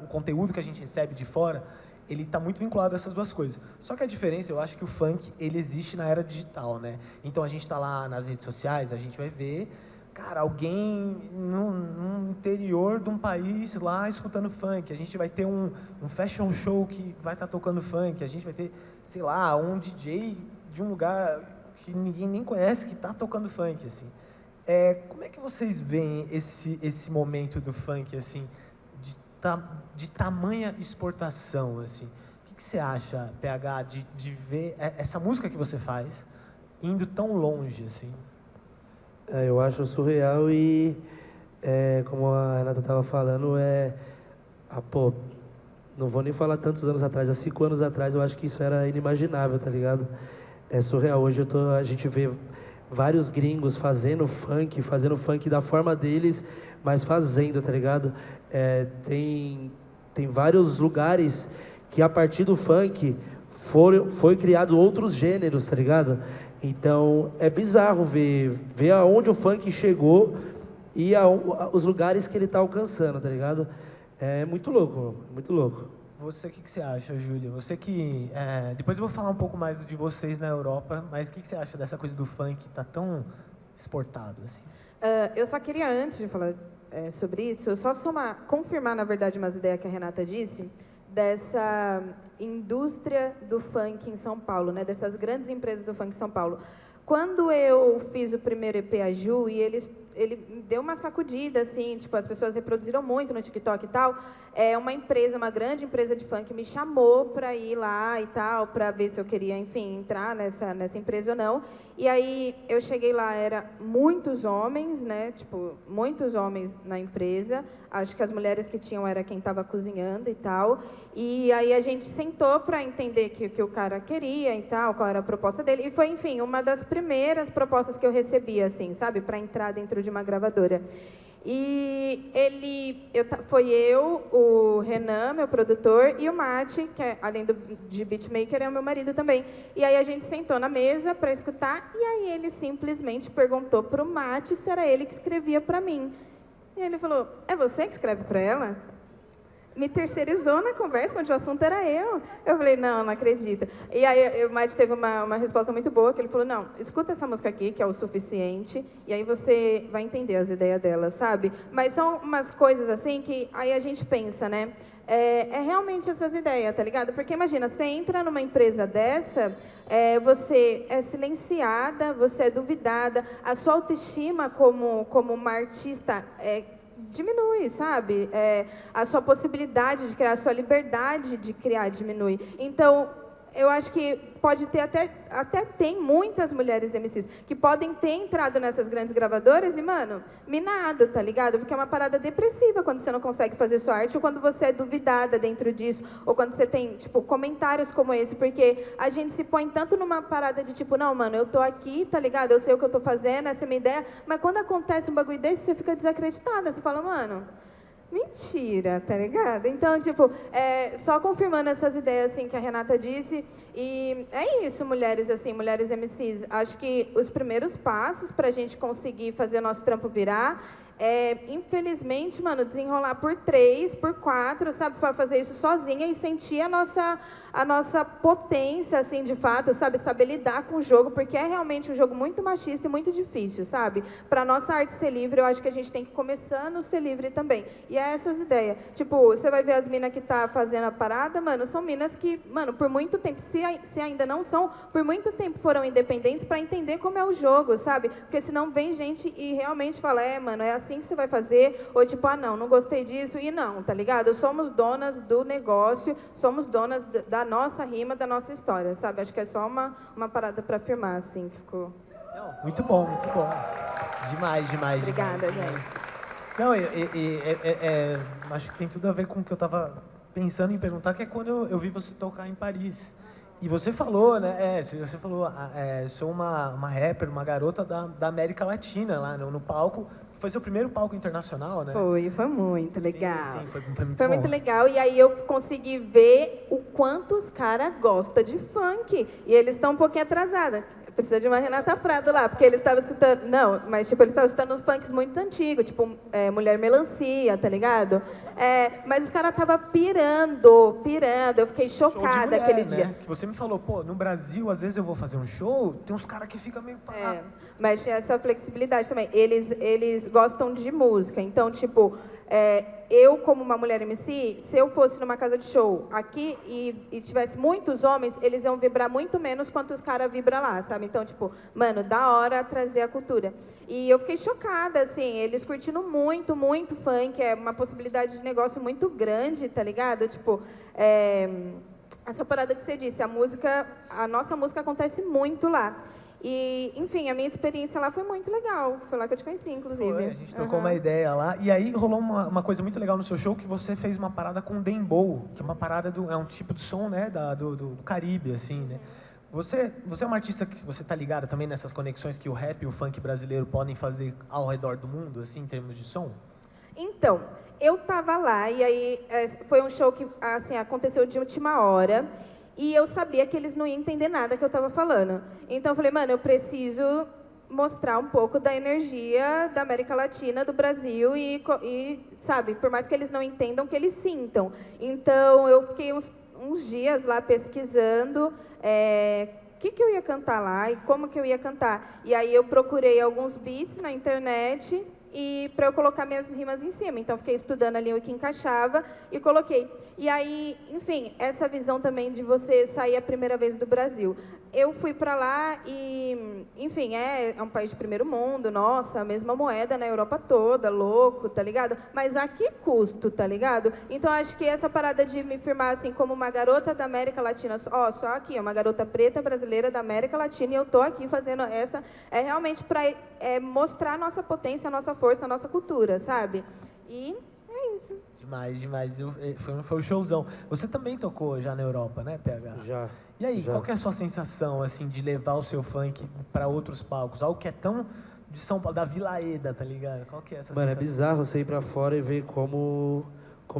o conteúdo que a gente recebe de fora, ele está muito vinculado a essas duas coisas. Só que a diferença, eu acho que o funk, ele existe na era digital, né? Então a gente está lá nas redes sociais, a gente vai ver, cara, alguém no interior de um país lá escutando funk. A gente vai ter um fashion show que vai estar tocando funk. A gente vai ter, sei lá, um DJ de um lugar que ninguém nem conhece que está tocando funk, assim. Como é que vocês veem esse momento do funk, assim, de tamanha exportação, assim? O que você acha, PH, de ver essa música que você faz indo tão longe, assim? Eu acho surreal e, como a Renata estava falando, não vou nem falar tantos anos atrás, há 5 anos atrás eu acho que isso era inimaginável, tá ligado? É surreal. Hoje a gente vê vários gringos fazendo funk da forma deles, mas fazendo, tá ligado? Tem vários lugares que a partir do funk foi criado outros gêneros, tá ligado? Então é bizarro ver aonde o funk chegou e os lugares que ele tá alcançando, tá ligado? É muito louco, muito louco. Você, o que você acha, Júlia? Você que... depois eu vou falar um pouco mais de vocês na Europa, mas o que você acha dessa coisa do funk tá tão exportado, assim? Eu só queria, antes de falar sobre isso, só confirmar, na verdade, umas ideias que a Renata disse, dessa indústria do funk em São Paulo, né? Dessas grandes empresas do funk em São Paulo. Quando eu fiz o primeiro EP A Ju, e ele deu uma sacudida, assim, tipo, as pessoas reproduziram muito no TikTok e tal, uma grande empresa de funk me chamou para ir lá e tal, para ver se eu queria, enfim, entrar nessa empresa ou não. E aí eu cheguei lá, era muitos homens, né, tipo, muitos homens na empresa, acho que as mulheres que tinham era quem estava cozinhando e tal, e aí a gente sentou para entender o que o cara queria e tal, qual era a proposta dele, e foi, enfim, uma das primeiras propostas que eu recebi, assim, sabe, para entrar dentro de uma gravadora. E foi eu, o Renan, meu produtor, e o Mate, que além de beatmaker, é o meu marido também. E aí a gente sentou na mesa para escutar, e aí ele simplesmente perguntou pro Mate se era ele que escrevia para mim. E ele falou, é você que escreve para ela? Me terceirizou na conversa, onde o assunto era eu. Eu falei, não acredito. E aí o Mate teve uma resposta muito boa, que ele falou, não, escuta essa música aqui, que é o suficiente, e aí você vai entender as ideias dela, sabe? Mas são umas coisas assim que aí a gente pensa, né? É realmente essas ideias, tá ligado? Porque imagina, você entra numa empresa dessa, você é silenciada, você é duvidada, a sua autoestima como uma artista diminui, sabe? A sua possibilidade de criar, a sua liberdade de criar diminui. Então, eu acho que pode ter até tem muitas mulheres MCs que podem ter entrado nessas grandes gravadoras e, mano, minado, tá ligado? Porque é uma parada depressiva quando você não consegue fazer sua arte ou quando você é duvidada dentro disso ou quando você tem, tipo, comentários como esse, porque a gente se põe tanto numa parada de tipo, não, mano, eu tô aqui, tá ligado? Eu sei o que eu tô fazendo, essa é a minha ideia, mas quando acontece um bagulho desse, você fica desacreditada, você fala, mano, mentira, tá ligado? Então, tipo, só confirmando essas ideias, assim, que a Renata disse. E é isso, mulheres, assim, mulheres MCs. Acho que os primeiros passos pra gente conseguir fazer o nosso trampo virar infelizmente, mano, desenrolar por 3, por 4, sabe? Fazer isso sozinha e sentir a nossa potência, assim, de fato, sabe? Saber lidar com o jogo, porque é realmente um jogo muito machista e muito difícil, sabe? Pra nossa arte ser livre, eu acho que a gente tem que começar no ser livre também. E é essas ideias. Tipo, você vai ver as minas que tá fazendo a parada, mano, são minas que, mano, por muito tempo, se ainda não são, por muito tempo foram independentes pra entender como é o jogo, sabe? Porque senão vem gente e realmente fala, mano, é assim que você vai fazer, ou tipo, não gostei disso, e não, tá ligado? Somos donas do negócio, somos donas da nossa rima, da nossa história, sabe? Acho que é só uma parada pra afirmar, assim, que ficou... Não, muito bom, muito bom. Demais, demais. Obrigada, demais. gente. Não, acho que tem tudo a ver com o que eu tava pensando em perguntar, que é quando eu vi você tocar em Paris. E você falou, né? Você falou, sou uma rapper, uma garota da América Latina lá no palco. Foi seu primeiro palco internacional, né? Foi muito legal. Sim, foi muito bom. Foi muito legal. E aí eu consegui ver o quanto os caras gostam de funk. E eles estão um pouquinho atrasados. Precisa de uma Renata Prado lá, porque eles estavam escutando... Não, mas tipo, eles estavam escutando funks muito antigos, tipo Mulher Melancia, tá ligado? Mas os caras estavam pirando. Eu fiquei chocada Show de mulher, aquele né? dia. Que você me falou, pô, no Brasil, às vezes eu vou fazer um show, tem uns caras que ficam meio... Mas tinha essa flexibilidade também. Eles gostam de música. Então, tipo, eu, como uma mulher MC, se eu fosse numa casa de show aqui e tivesse muitos homens, eles iam vibrar muito menos quanto os caras vibram lá, sabe? Então, tipo, mano, da hora trazer a cultura. E eu fiquei chocada, assim, eles curtindo muito, muito funk, é uma possibilidade de negócio muito grande, tá ligado? Tipo, essa parada que você disse, a nossa música acontece muito lá. E, enfim, a minha experiência lá foi muito legal. Foi lá que eu te conheci, inclusive. Foi, a gente trocou uma ideia lá. E aí rolou uma coisa muito legal no seu show, que você fez uma parada com dembow, que é uma parada é um tipo de som, né, do Caribe, assim, né? Você é uma artista que você tá ligada também nessas conexões que o rap e o funk brasileiro podem fazer ao redor do mundo, assim, em termos de som? Então, eu tava lá e aí foi um show que, assim, aconteceu de última hora. E eu sabia que eles não iam entender nada que eu estava falando. Então eu falei, mano, eu preciso mostrar um pouco da energia da América Latina, do Brasil sabe, por mais que eles não entendam, que eles sintam. Então, eu fiquei uns dias lá pesquisando o que eu ia cantar lá e como que eu ia cantar. E aí eu procurei alguns beats na internet e para eu colocar minhas rimas em cima. Então, fiquei estudando ali o que encaixava e coloquei. E aí, enfim, essa visão também de você sair a primeira vez do Brasil. Eu fui para lá e, enfim, é um país de primeiro mundo, nossa, a mesma moeda na Europa toda, louco, tá ligado? Mas a que custo, tá ligado? Então, acho que essa parada de me firmar assim como uma garota da América Latina, ó, só aqui, uma garota preta brasileira da América Latina, e eu tô aqui fazendo essa, é realmente para mostrar a nossa potência, a nossa força, a nossa cultura, sabe? E é isso. Demais, demais. Foi um showzão. Você também tocou já na Europa, né, PH? Já. E aí, já. qual que é a sua sensação, assim, de levar o seu funk para outros palcos? Algo que é tão de São Paulo, da Vila Eda, tá ligado? Qual que é essa Mano, é sensação? bizarro você ir pra fora e ver como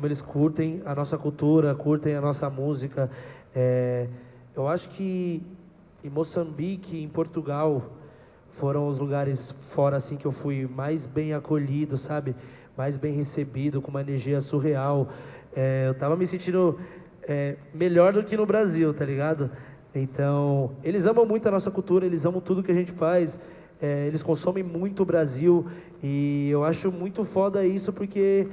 eles curtem a nossa cultura, curtem a nossa música. Eu acho que em Moçambique, em Portugal, foram os lugares fora, assim, que eu fui mais bem acolhido, sabe? Mais bem recebido, com uma energia surreal. Eu tava me sentindo melhor do que no Brasil, tá ligado? Então, eles amam muito a nossa cultura, eles amam tudo que a gente faz, eles consomem muito o Brasil, e eu acho muito foda isso, porque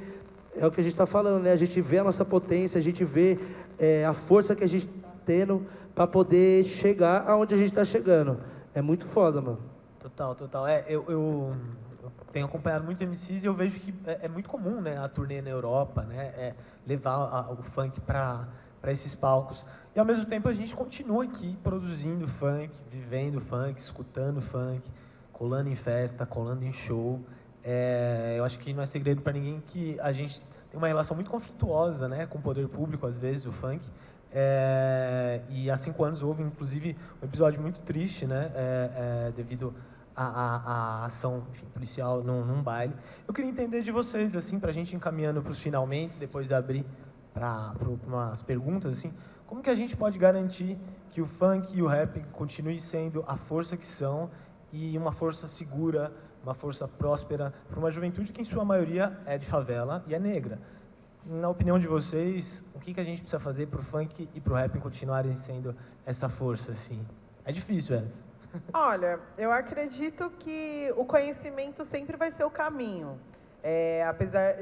é o que a gente tá falando, né? A gente vê a nossa potência, a gente vê a força que a gente tá tendo para poder chegar aonde a gente tá chegando. É muito foda, mano. Total, total. Eu tenho acompanhado muitos MCs e eu vejo que é muito comum, né, a turnê na Europa, né, levar o funk para esses palcos. E ao mesmo tempo a gente continua aqui produzindo funk, vivendo funk, escutando funk, colando em festa, colando em show. Eu acho que não é segredo para ninguém que a gente tem uma relação muito conflituosa, né, com o poder público, às vezes, o funk. E há 5 anos houve, inclusive, um episódio muito triste, né, devido a ação, enfim, policial num baile. Eu queria entender de vocês, assim, para a gente encaminhando para os finalmente, depois abrir para umas perguntas, assim, como que a gente pode garantir que o funk e o rap continuem sendo a força que são e uma força segura, uma força próspera para uma juventude que, em sua maioria, é de favela e é negra? Na opinião de vocês, o que a gente precisa fazer para o funk e para o rap continuarem sendo essa força, assim? É difícil essa. Olha, eu acredito que o conhecimento sempre vai ser o caminho.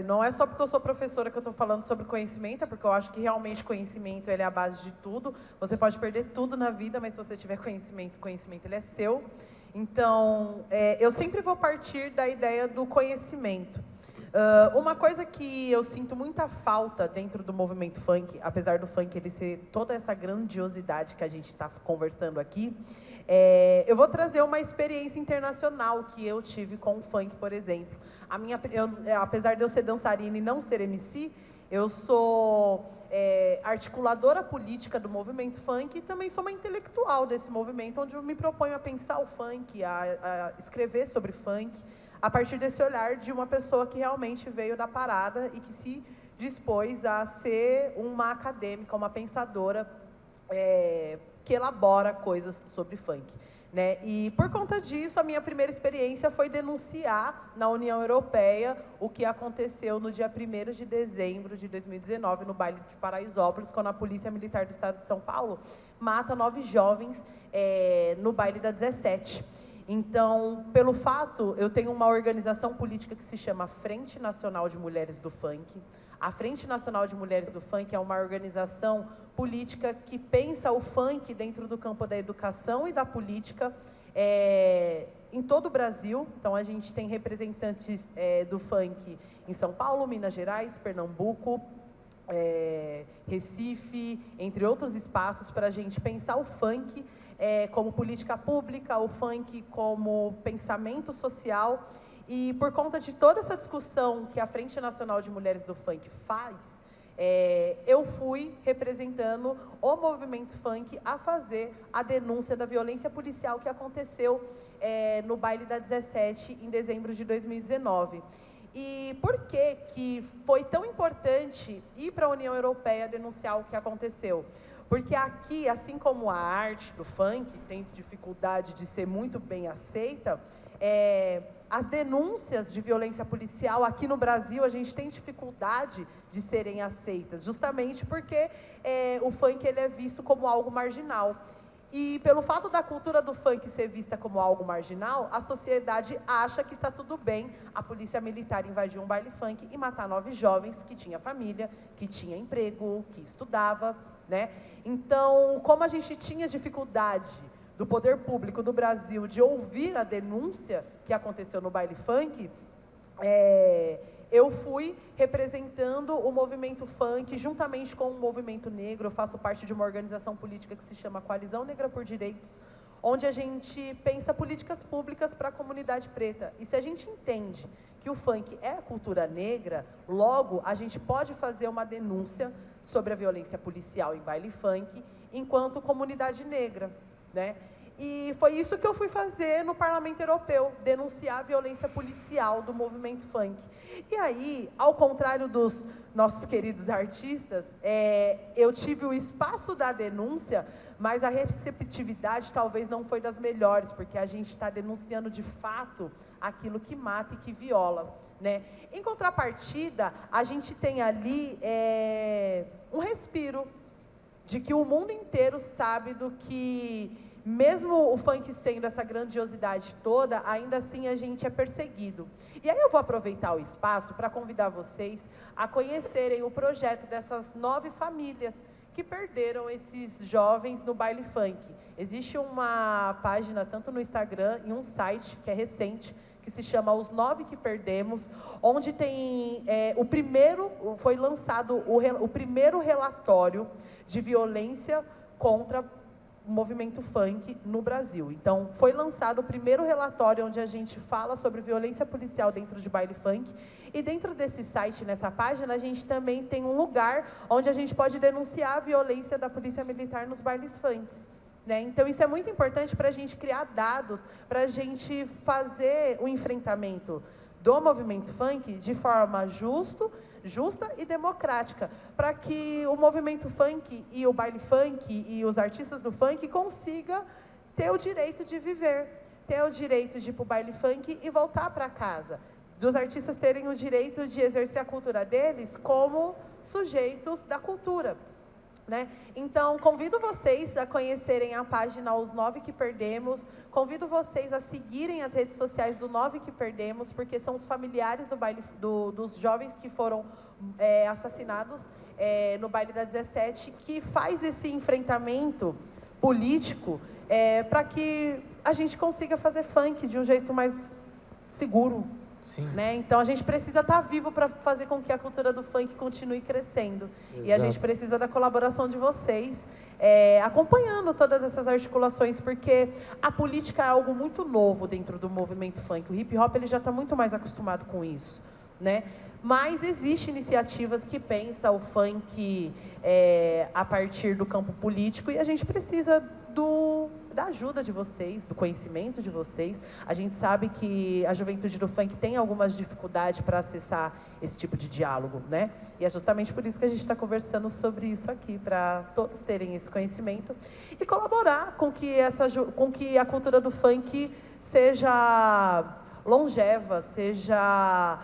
Não é só porque eu sou professora que eu estou falando sobre conhecimento, é porque eu acho que realmente conhecimento ele é a base de tudo. Você pode perder tudo na vida, mas se você tiver conhecimento, conhecimento ele é seu. Então, eu sempre vou partir da ideia do conhecimento. Uma coisa que eu sinto muita falta dentro do movimento funk, apesar do funk ele ser toda essa grandiosidade que a gente está conversando aqui, eu vou trazer uma experiência internacional que eu tive com o funk, por exemplo. Apesar de eu ser dançarina e não ser MC, eu sou articuladora política do movimento funk e também sou uma intelectual desse movimento, onde eu me proponho a pensar o funk, a escrever sobre funk, a partir desse olhar de uma pessoa que realmente veio da parada e que se dispôs a ser uma acadêmica, uma pensadora que elabora coisas sobre funk, né? E por conta disso, a minha primeira experiência foi denunciar na União Europeia o que aconteceu no dia 1º de dezembro de 2019, no baile de Paraisópolis, quando a Polícia Militar do Estado de São Paulo mata 9 jovens no baile da 17. Então, pelo fato, eu tenho uma organização política que se chama Frente Nacional de Mulheres do Funk. A Frente Nacional de Mulheres do Funk é uma organização política que pensa o funk dentro do campo da educação e da política em todo o Brasil. Então, a gente tem representantes do funk em São Paulo, Minas Gerais, Pernambuco, Recife, entre outros espaços, para a gente pensar o funk como política pública, o funk como pensamento social. E por conta de toda essa discussão que a Frente Nacional de Mulheres do Funk faz, eu fui representando o movimento funk a fazer a denúncia da violência policial que aconteceu no baile da 17 em dezembro de 2019. E por que foi tão importante ir para a União Europeia denunciar o que aconteceu? Porque aqui, assim como a arte do funk tem dificuldade de ser muito bem aceita, as denúncias de violência policial aqui no Brasil, a gente tem dificuldade de serem aceitas, justamente porque o funk ele é visto como algo marginal. E pelo fato da cultura do funk ser vista como algo marginal, a sociedade acha que está tudo bem a polícia militar invadir um baile funk e matar 9 jovens que tinham família, que tinham emprego, que estudava, né? Então, como a gente tinha dificuldade do poder público do Brasil de ouvir a denúncia que aconteceu no baile funk, eu fui representando o movimento funk juntamente com o movimento negro. Eu faço parte de uma organização política que se chama Coalizão Negra por Direitos, onde a gente pensa políticas públicas para a comunidade preta. E se a gente entende que o funk é a cultura negra, logo a gente pode fazer uma denúncia sobre a violência policial em baile funk enquanto comunidade negra, né? E foi isso que eu fui fazer no Parlamento Europeu, denunciar a violência policial do movimento funk. E aí, ao contrário dos nossos queridos artistas, eu tive o espaço da denúncia, mas a receptividade talvez não foi das melhores, porque a gente está denunciando de fato aquilo que mata e que viola, né? Em contrapartida, a gente tem ali um respiro de que o mundo inteiro sabe do que, mesmo o funk sendo essa grandiosidade toda, ainda assim a gente é perseguido. E aí eu vou aproveitar o espaço para convidar vocês a conhecerem o projeto dessas 9 famílias que perderam esses jovens no baile funk. Existe uma página, tanto no Instagram, e um site que é recente, que se chama Os 9 que Perdemos, onde tem foi lançado o primeiro relatório de violência contra o movimento funk no Brasil. Então, foi lançado o primeiro relatório onde a gente fala sobre violência policial dentro de baile funk, e dentro desse site, nessa página, a gente também tem um lugar onde a gente pode denunciar a violência da polícia militar nos bailes funks, né? Então, isso é muito importante para a gente criar dados, para a gente fazer o enfrentamento do movimento funk de forma justa e democrática, para que o movimento funk e o baile funk e os artistas do funk consigam ter o direito de viver, ter o direito de ir para o baile funk e voltar para casa, dos artistas terem o direito de exercer a cultura deles como sujeitos da cultura, né? Então, convido vocês a conhecerem a página Os 9 que Perdemos, convido vocês a seguirem as redes sociais do 9 que Perdemos, porque são os familiares dos jovens que foram assassinados no baile da 17, que faz esse enfrentamento político para que a gente consiga fazer funk de um jeito mais seguro. Sim. Né? Então, a gente precisa estar vivo para fazer com que a cultura do funk continue crescendo. Exato. E a gente precisa da colaboração de vocês, acompanhando todas essas articulações, porque a política é algo muito novo dentro do movimento funk. O hip-hop ele já está muito mais acostumado com isso, né? Mas existem iniciativas que pensam o funk a partir do campo político, e a gente precisa da ajuda de vocês, do conhecimento de vocês. A gente sabe que a juventude do funk tem algumas dificuldades para acessar esse tipo de diálogo, né? E é justamente por isso que a gente está conversando sobre isso aqui, para todos terem esse conhecimento e colaborar com que a cultura do funk seja longeva, seja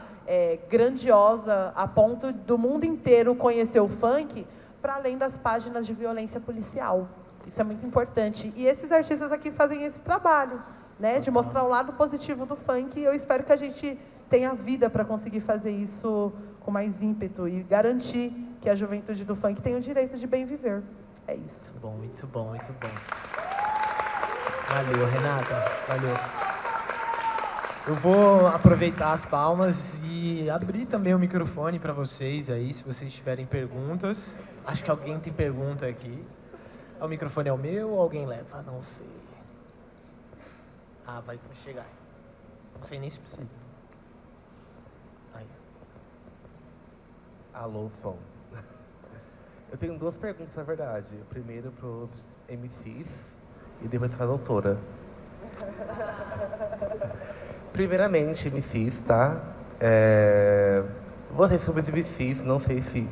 grandiosa, a ponto do mundo inteiro conhecer o funk, para além das páginas de violência policial. Isso é muito importante. E esses artistas aqui fazem esse trabalho, né, de mostrar o lado positivo do funk, e eu espero que a gente tenha vida para conseguir fazer isso com mais ímpeto e garantir que a juventude do funk tem o direito de bem viver. É isso. Bom, muito bom, muito bom. Valeu, Renata. Valeu. Eu vou aproveitar as palmas e abrir também o microfone para vocês aí, se vocês tiverem perguntas. Acho que alguém tem pergunta aqui. O microfone é o meu ou alguém leva? Não sei. Ah, vai chegar. Não sei nem se precisa. Aí. Alô, som. Eu tenho 2 perguntas, na verdade. Primeiro para os MCs e depois para a doutora. Primeiramente, MCs, tá? Vocês são os MCs, não sei se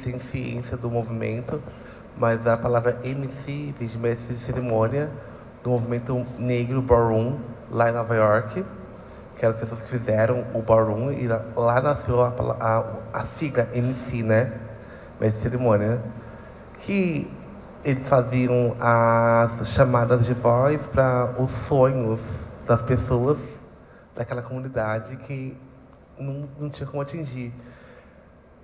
têm ciência do movimento, mas a palavra MC vem de mestre de cerimônia do movimento negro ballroom lá em Nova York, que eram as pessoas que fizeram o ballroom, e lá nasceu a sigla MC, né? Mestre de cerimônia, que eles faziam as chamadas de voz para os sonhos das pessoas daquela comunidade que não tinha como atingir.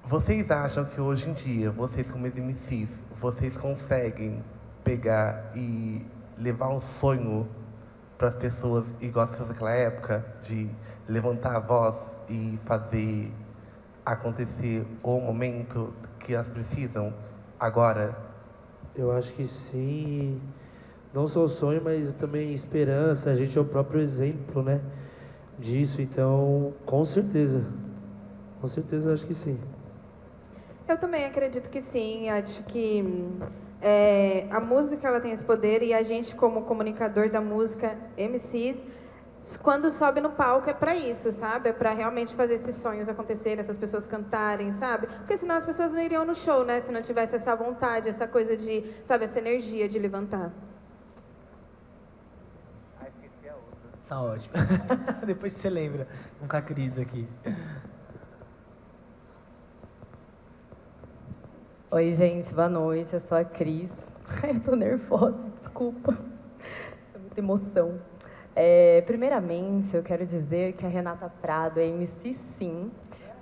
Vocês acham que hoje em dia, vocês como MCs, vocês conseguem pegar e levar um sonho para as pessoas igual as pessoas daquela época, de levantar a voz e fazer acontecer o momento que elas precisam agora? Eu acho que sim. Não só sonho, mas também esperança. A gente é o próprio exemplo, né, disso. Então, com certeza. Com certeza, eu acho que sim. Eu também acredito que sim. Acho que a música ela tem esse poder e a gente, como comunicador da música, MCs, quando sobe no palco é para isso, sabe? É para realmente fazer esses sonhos acontecerem, essas pessoas cantarem, sabe? Porque senão as pessoas não iriam no show, né? Se não tivesse essa vontade, essa coisa de, sabe, essa energia de levantar. Tá ótimo. Depois você lembra. Com a Cris aqui. Oi, gente, boa noite. Eu sou a Cris. Ai, eu tô nervosa, desculpa. É muita emoção. Primeiramente, eu quero dizer que a Renata Prado é MC sim,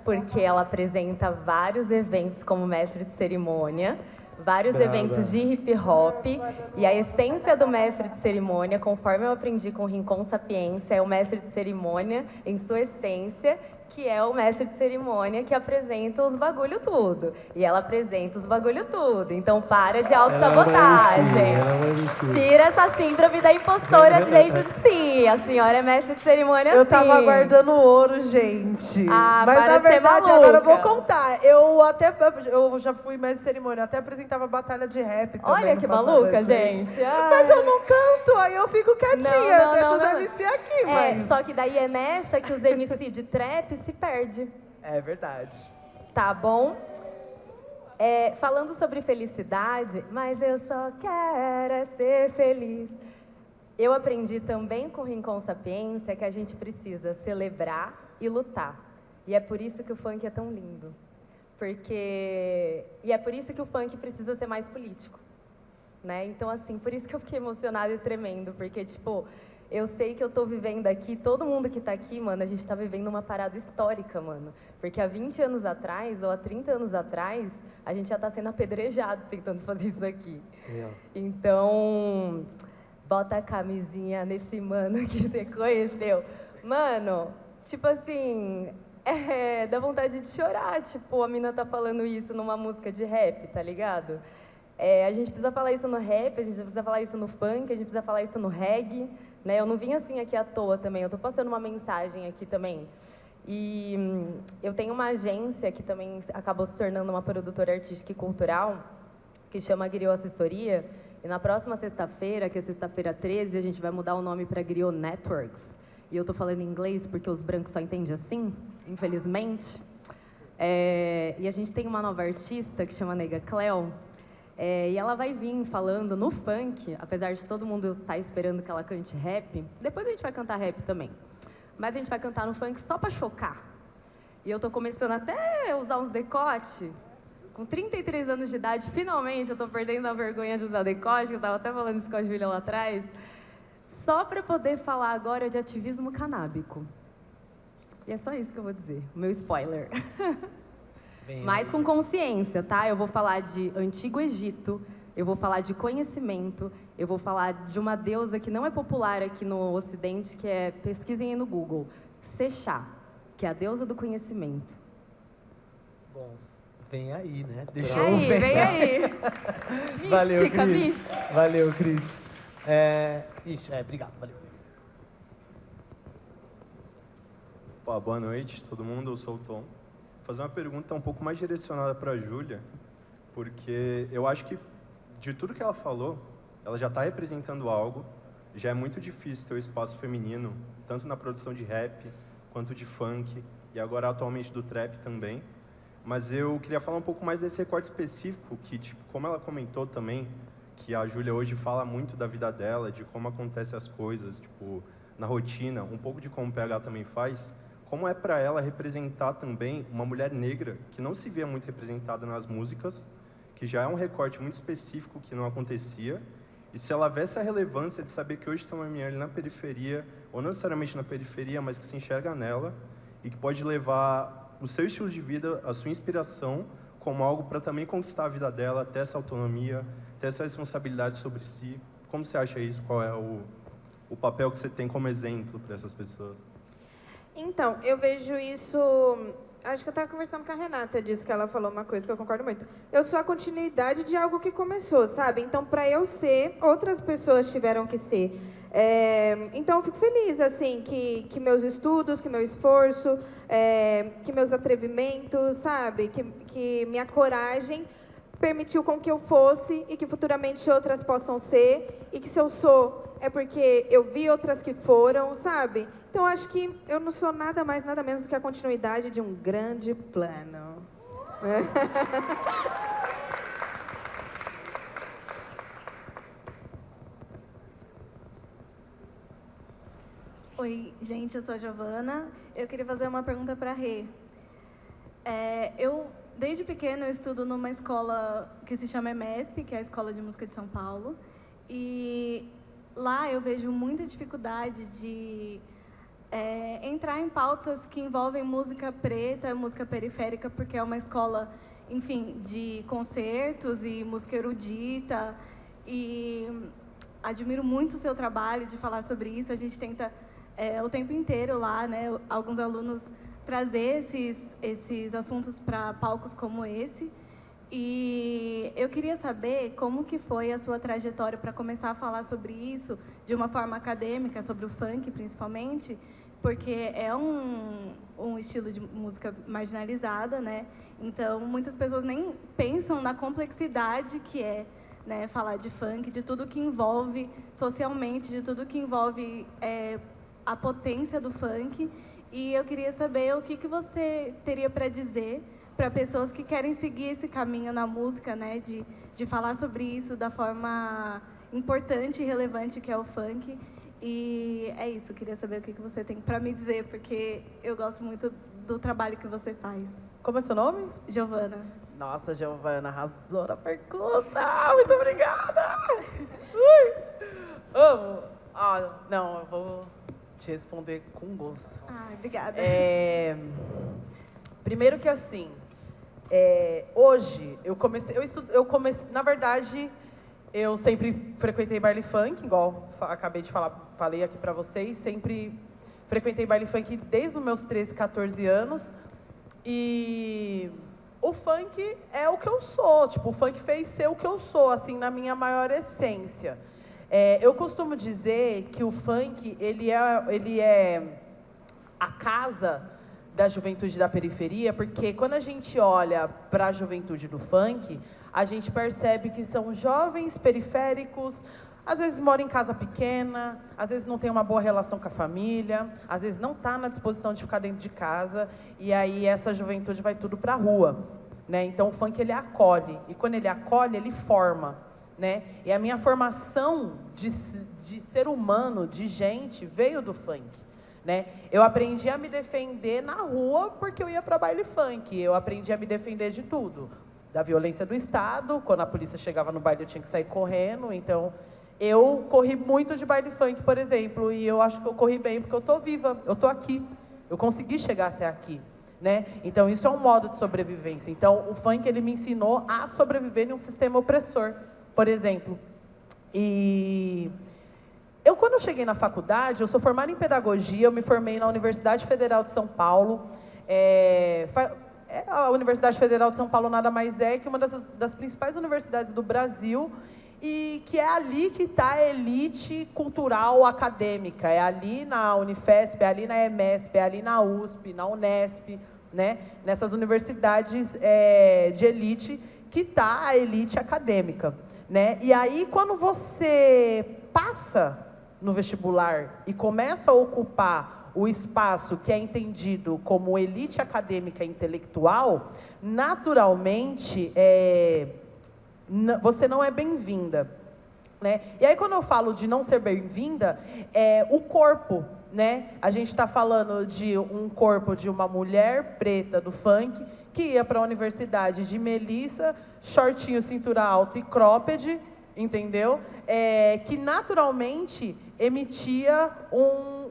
porque ela apresenta vários eventos como mestre de cerimônia, vários eventos de hip hop, e a essência do mestre de cerimônia, conforme eu aprendi com o Rincon Sapiência, é o mestre de cerimônia em sua essência, que é o mestre de cerimônia que apresenta os bagulho tudo. E ela apresenta os bagulho tudo. Então para de autossabotagem. Tira essa síndrome da impostora de dentro de si. A senhora é mestre de cerimônia Eu sim. tava aguardando ouro, gente. Ah, mas para na de ser verdade, maluca. agora eu vou contar. Eu já fui mestre de cerimônia, até apresentava batalha de rap também. Olha no que passado maluca, recente. gente. Ai. Mas eu não canto, aí eu fico quietinha, Não, deixa não, os não. MC aqui, mas... Só que daí é nessa que os MC de trap se perdem. É verdade. Tá bom? Falando sobre felicidade, mas eu só quero é ser feliz. Eu aprendi também com o Rincon Sapiência que a gente precisa celebrar e lutar. E é por isso que o funk é tão lindo. E é por isso que o funk precisa ser mais político. Né? Então, assim, por isso que eu fiquei emocionada e tremendo. Porque, tipo, eu sei que eu tô vivendo aqui, todo mundo que tá aqui, mano, a gente tá vivendo uma parada histórica, mano. Porque há 20 anos atrás, ou há 30 anos atrás, a gente já tá sendo apedrejado tentando fazer isso aqui. Então, bota a camisinha nesse mano que você conheceu. Mano, tipo assim, dá vontade de chorar. Tipo, a mina tá falando isso numa música de rap, tá ligado? A gente precisa falar isso no rap, a gente precisa falar isso no funk, a gente precisa falar isso no reggae. Né? Eu não vim assim aqui à toa também, eu tô passando uma mensagem aqui também. E eu tenho uma agência que também acabou se tornando uma produtora artística e cultural, que chama Griot Assessoria. E na próxima sexta-feira, que é sexta-feira 13, a gente vai mudar o nome para Griot Networks. E eu tô falando em inglês porque os brancos só entendem assim, infelizmente. E a gente tem uma nova artista que chama Nega Cleo. E ela vai vir falando no funk, apesar de todo mundo estar esperando que ela cante rap. Depois a gente vai cantar rap também. Mas a gente vai cantar no funk só pra chocar. E eu tô começando até a usar uns decote. Com 33 anos de idade, finalmente eu tô perdendo a vergonha de usar decote. Eu tava até falando isso com a Júlia lá atrás. Só pra poder falar agora de ativismo canábico. E é só isso que eu vou dizer, o meu spoiler. Mas com consciência, tá? Eu vou falar de Antigo Egito, eu vou falar de conhecimento, eu vou falar de uma deusa que não é popular aqui no Ocidente, que é, pesquisem aí no Google, Sexá, que é a deusa do conhecimento. Bom, vem aí, né? Vem aí. Valeu, Mística, Cris. mística. Valeu, Cris. Obrigado, valeu. Boa noite, todo mundo. Eu sou o Tom. Vou fazer uma pergunta um pouco mais direcionada para a Júlia, porque eu acho que, de tudo que ela falou, ela já está representando algo. Já é muito difícil ter o espaço feminino, tanto na produção de rap, quanto de funk, e agora atualmente do trap também. Mas eu queria falar um pouco mais desse recorte específico, que, tipo, como ela comentou também, que a Júlia hoje fala muito da vida dela, de como acontecem as coisas, tipo, na rotina, um pouco de como o PH também faz, como é para ela representar também uma mulher negra que não se via muito representada nas músicas, que já é um recorte muito específico que não acontecia, e se ela vê essa relevância de saber que hoje tem uma mulher na periferia, ou não necessariamente na periferia, mas que se enxerga nela, e que pode levar o seu estilo de vida, a sua inspiração, como algo para também conquistar a vida dela, ter essa autonomia, ter essa responsabilidade sobre si. Como você acha isso? Qual é o papel que você tem como exemplo para essas pessoas? Então, eu vejo isso... Acho que eu estava conversando com a Renata disso, que ela falou uma coisa que eu concordo muito. Eu sou a continuidade de algo que começou, sabe? Então, para eu ser, outras pessoas tiveram que ser. Então, eu fico feliz, assim, que meus estudos, que meu esforço, que meus atrevimentos, sabe? Que minha coragem permitiu com que eu fosse e que futuramente outras possam ser. E que se eu sou, é porque eu vi outras que foram, sabe? Então, acho que eu não sou nada mais, nada menos do que a continuidade de um grande plano. Oi, gente, eu sou a Giovana. Eu queria fazer uma pergunta para a Rê. Desde pequena, eu estudo numa escola que se chama EMESP, que é a Escola de Música de São Paulo. E lá eu vejo muita dificuldade de entrar em pautas que envolvem música preta, música periférica, porque é uma escola, enfim, de concertos e música erudita. E admiro muito o seu trabalho de falar sobre isso. A gente tenta o tempo inteiro lá, né, alguns alunos trazer esses assuntos para palcos como esse. E eu queria saber como que foi a sua trajetória para começar a falar sobre isso de uma forma acadêmica, sobre o funk principalmente, porque é um estilo de música marginalizada, né? Então, muitas pessoas nem pensam na complexidade que é, né, falar de funk, de tudo que envolve socialmente, de tudo que envolve a potência do funk. E eu queria saber o que você teria para dizer para pessoas que querem seguir esse caminho na música, né, de falar sobre isso da forma importante e relevante que é o funk. E é isso, queria saber o que você tem para me dizer, porque eu gosto muito do trabalho que você faz. Como é seu nome? Giovana. Nossa, Giovana, arrasou na pergunta! Muito obrigada! Ui. Amo! Não, eu vou te responder com gosto. Obrigada. Primeiro que assim, hoje eu comecei, na verdade, eu sempre frequentei baile funk, igual acabei de falar, falei aqui pra vocês, sempre frequentei baile funk desde os meus 13, 14 anos, e o funk é o que eu sou, tipo, o funk fez ser o que eu sou, assim, na minha maior essência. Eu costumo dizer que o funk, ele é a casa da juventude da periferia, porque quando a gente olha para a juventude do funk, a gente percebe que são jovens periféricos, às vezes moram em casa pequena, às vezes não tem uma boa relação com a família, às vezes não está na disposição de ficar dentro de casa, e aí essa juventude vai tudo para a rua, né? Então o funk, ele acolhe, e quando ele acolhe, ele forma, né? E a minha formação de ser humano, de gente, veio do funk, né? Eu aprendi a me defender na rua porque eu ia para baile funk, eu aprendi a me defender de tudo, da violência do Estado. Quando a polícia chegava no baile eu tinha que sair correndo, então eu corri muito de baile funk, por exemplo, e eu acho que eu corri bem porque eu tô viva, eu tô aqui, eu consegui chegar até aqui, né? Então isso é um modo de sobrevivência. Então o funk, ele me ensinou a sobreviver em um sistema opressor, por exemplo. E quando eu cheguei na faculdade, eu sou formada em pedagogia, eu me formei na Universidade Federal de São Paulo. A Universidade Federal de São Paulo nada mais é que uma das principais universidades do Brasil, e que é ali que está a elite cultural acadêmica, é ali na Unifesp, é ali na EMESP, é ali na USP, na Unesp, né? Nessas universidades de elite que está a elite acadêmica, né? E aí, quando você passa no vestibular e começa a ocupar o espaço que é entendido como elite acadêmica e intelectual, naturalmente, você não é bem-vinda, né? E aí, quando eu falo de não ser bem-vinda, o corpo, né? A gente está falando de um corpo de uma mulher preta do funk que ia para a universidade de Melissa, shortinho, cintura alta e cropped, entendeu? Que naturalmente emitia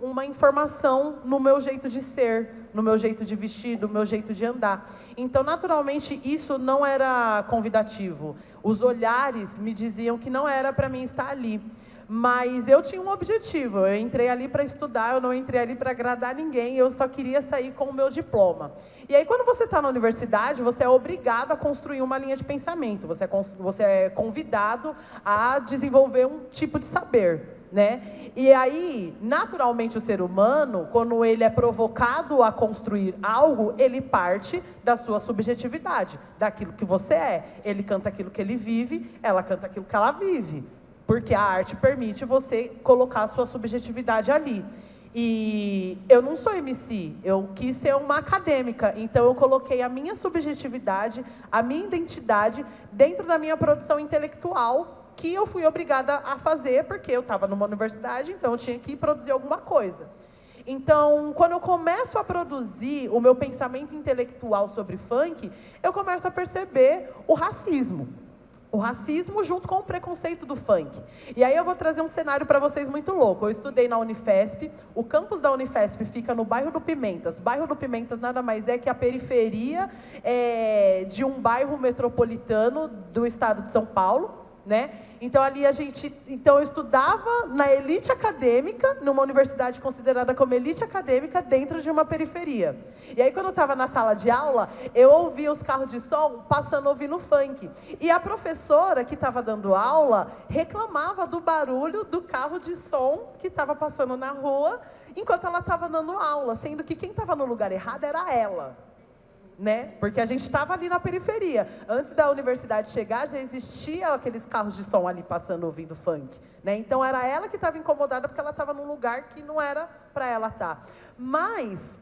uma informação no meu jeito de ser, no meu jeito de vestir, no meu jeito de andar. Então, naturalmente, isso não era convidativo. Os olhares me diziam que não era para mim estar ali. Mas eu tinha um objetivo, eu entrei ali para estudar, eu não entrei ali para agradar ninguém, eu só queria sair com o meu diploma. E aí, quando você está na universidade, você é obrigado a construir uma linha de pensamento, você é convidado a desenvolver um tipo de saber, né? E aí, naturalmente, o ser humano, quando ele é provocado a construir algo, ele parte da sua subjetividade, daquilo que você é. Ele canta aquilo que ele vive, ela canta aquilo que ela vive. Porque a arte permite você colocar a sua subjetividade ali. E eu não sou MC, eu quis ser uma acadêmica, então eu coloquei a minha subjetividade, a minha identidade dentro da minha produção intelectual, que eu fui obrigada a fazer, porque eu estava numa universidade, então eu tinha que produzir alguma coisa. Então, quando eu começo a produzir o meu pensamento intelectual sobre funk, eu começo a perceber o racismo. O racismo junto com o preconceito do funk. E aí eu vou trazer um cenário para vocês muito louco. Eu estudei na Unifesp, o campus da Unifesp fica no bairro do Pimentas. Bairro do Pimentas nada mais é que a periferia de um bairro metropolitano do estado de São Paulo, né? Então ali eu estudava na elite acadêmica, numa universidade considerada como elite acadêmica dentro de uma periferia. E aí quando eu estava na sala de aula, eu ouvia os carros de som passando ouvindo funk. E a professora que estava dando aula reclamava do barulho do carro de som que estava passando na rua enquanto ela estava dando aula, sendo que quem estava no lugar errado era ela. Né? Porque a gente estava ali na periferia. Antes da universidade chegar, já existiam aqueles carros de som ali passando, ouvindo funk. Né? Então, era ela que estava incomodada porque ela estava num lugar que não era para ela estar. Mas,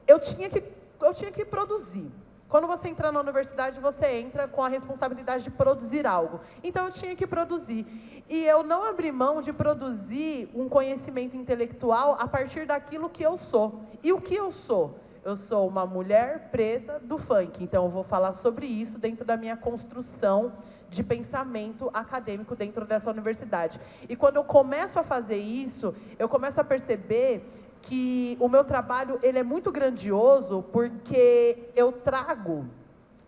eu tinha que produzir. Quando você entra na universidade, você entra com a responsabilidade de produzir algo. Então, eu tinha que produzir. E eu não abri mão de produzir um conhecimento intelectual a partir daquilo que eu sou. E o que eu sou? Eu sou uma mulher preta do funk, então eu vou falar sobre isso dentro da minha construção de pensamento acadêmico dentro dessa universidade. E quando eu começo a fazer isso, eu começo a perceber que o meu trabalho ele é muito grandioso porque eu trago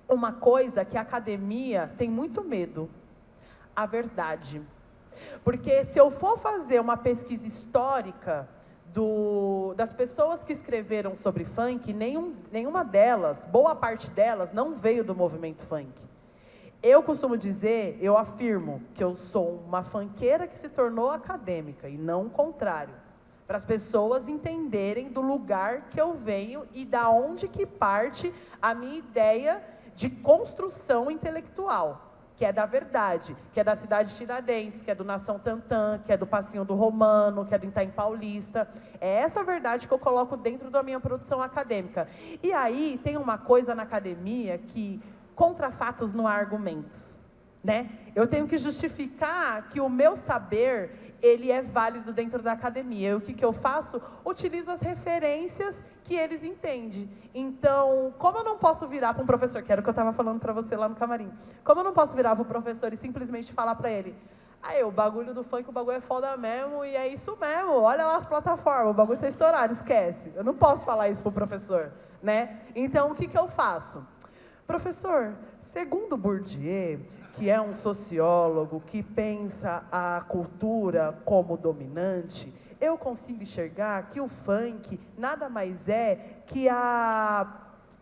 uma coisa que a academia tem muito medo, a verdade. Porque se eu for fazer uma pesquisa histórica das pessoas que escreveram sobre funk, nenhuma delas, boa parte delas, não veio do movimento funk. Eu costumo dizer, eu afirmo, que eu sou uma funkeira que se tornou acadêmica, e não o contrário. Para as pessoas entenderem do lugar que eu venho e da onde que parte a minha ideia de construção intelectual. Que é da verdade, que é da cidade de Tiradentes, que é do Nação Tantã, que é do Passinho do Romano, que é do Itaim Paulista. É essa verdade que eu coloco dentro da minha produção acadêmica. E aí tem uma coisa na academia que contra fatos não há argumentos, né? Eu tenho que justificar que o meu saber, ele é válido dentro da academia. E o que eu faço? Utilizo as referências que eles entendem. Então, como eu não posso virar para um professor, que era o que eu estava falando para você lá no camarim, como eu não posso virar para o professor e simplesmente falar para ele, aí, o bagulho do funk, o bagulho é foda mesmo, e é isso mesmo, olha lá as plataformas, o bagulho tá estourado, esquece. Eu não posso falar isso para o professor, né? Então, o que eu faço? Professor, segundo Bourdieu, que é um sociólogo que pensa a cultura como dominante, eu consigo enxergar que o funk nada mais é que a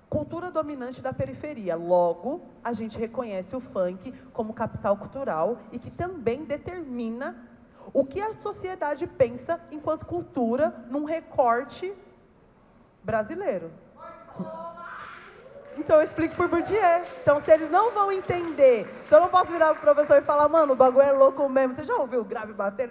cultura dominante da periferia. Logo, a gente reconhece o funk como capital cultural e que também determina o que a sociedade pensa enquanto cultura num recorte brasileiro. Então eu explico por Bourdieu. Então se eles não vão entender, se eu não posso virar pro professor e falar, mano, o bagulho é louco mesmo, você já ouviu o grave bater?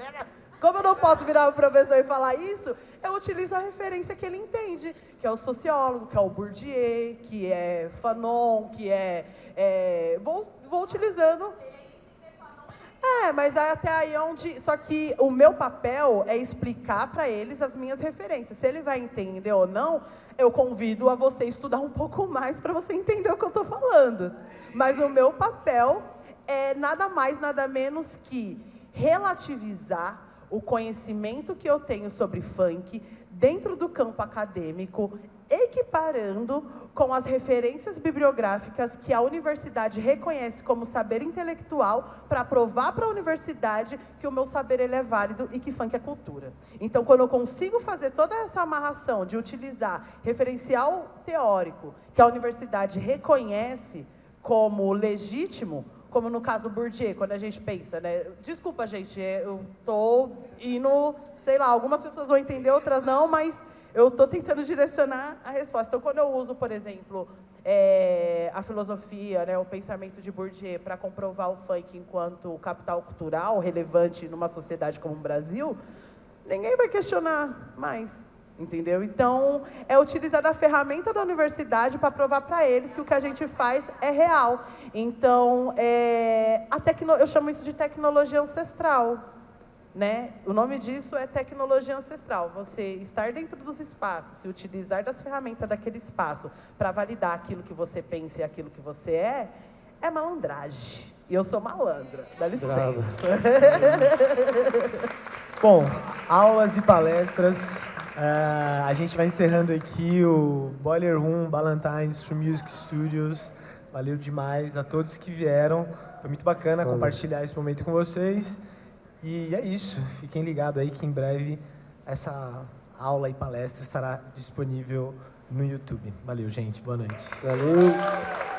Como eu não posso virar pro professor e falar isso, eu utilizo a referência que ele entende, que é o sociólogo, que é o Bourdieu, que é Fanon, que vou utilizando. Mas até aí onde... Só que o meu papel é explicar para eles as minhas referências. Se ele vai entender ou não, eu convido a você estudar um pouco mais para você entender o que eu estou falando. Mas o meu papel é nada mais, nada menos que relativizar o conhecimento que eu tenho sobre funk dentro do campo acadêmico, equiparando com as referências bibliográficas que a universidade reconhece como saber intelectual para provar para a universidade que o meu saber ele é válido e que funk é cultura. Então, quando eu consigo fazer toda essa amarração de utilizar referencial teórico que a universidade reconhece como legítimo, como no caso Bourdieu, quando a gente pensa, né? Desculpa, gente, eu tô indo, sei lá, algumas pessoas vão entender, outras não, mas eu estou tentando direcionar a resposta. Então, quando eu uso, por exemplo, a filosofia, né, o pensamento de Bourdieu para comprovar o funk enquanto capital cultural relevante numa sociedade como o Brasil, ninguém vai questionar mais, entendeu? Então, é utilizar a ferramenta da universidade para provar para eles que o que a gente faz é real. Então, eu chamo isso de tecnologia ancestral. Né? O nome disso é tecnologia ancestral. Você estar dentro dos espaços, se utilizar das ferramentas daquele espaço para validar aquilo que você pensa e aquilo que você é malandragem. E eu sou malandra, dá licença. Bom, aulas e palestras. A gente vai encerrando aqui o Boiler Room Ballantines True Music Studios. Valeu demais a todos que vieram. Foi muito bacana compartilhar esse momento com vocês. E é isso, fiquem ligados aí que em breve essa aula e palestra estará disponível no YouTube. Valeu, gente, boa noite. Valeu.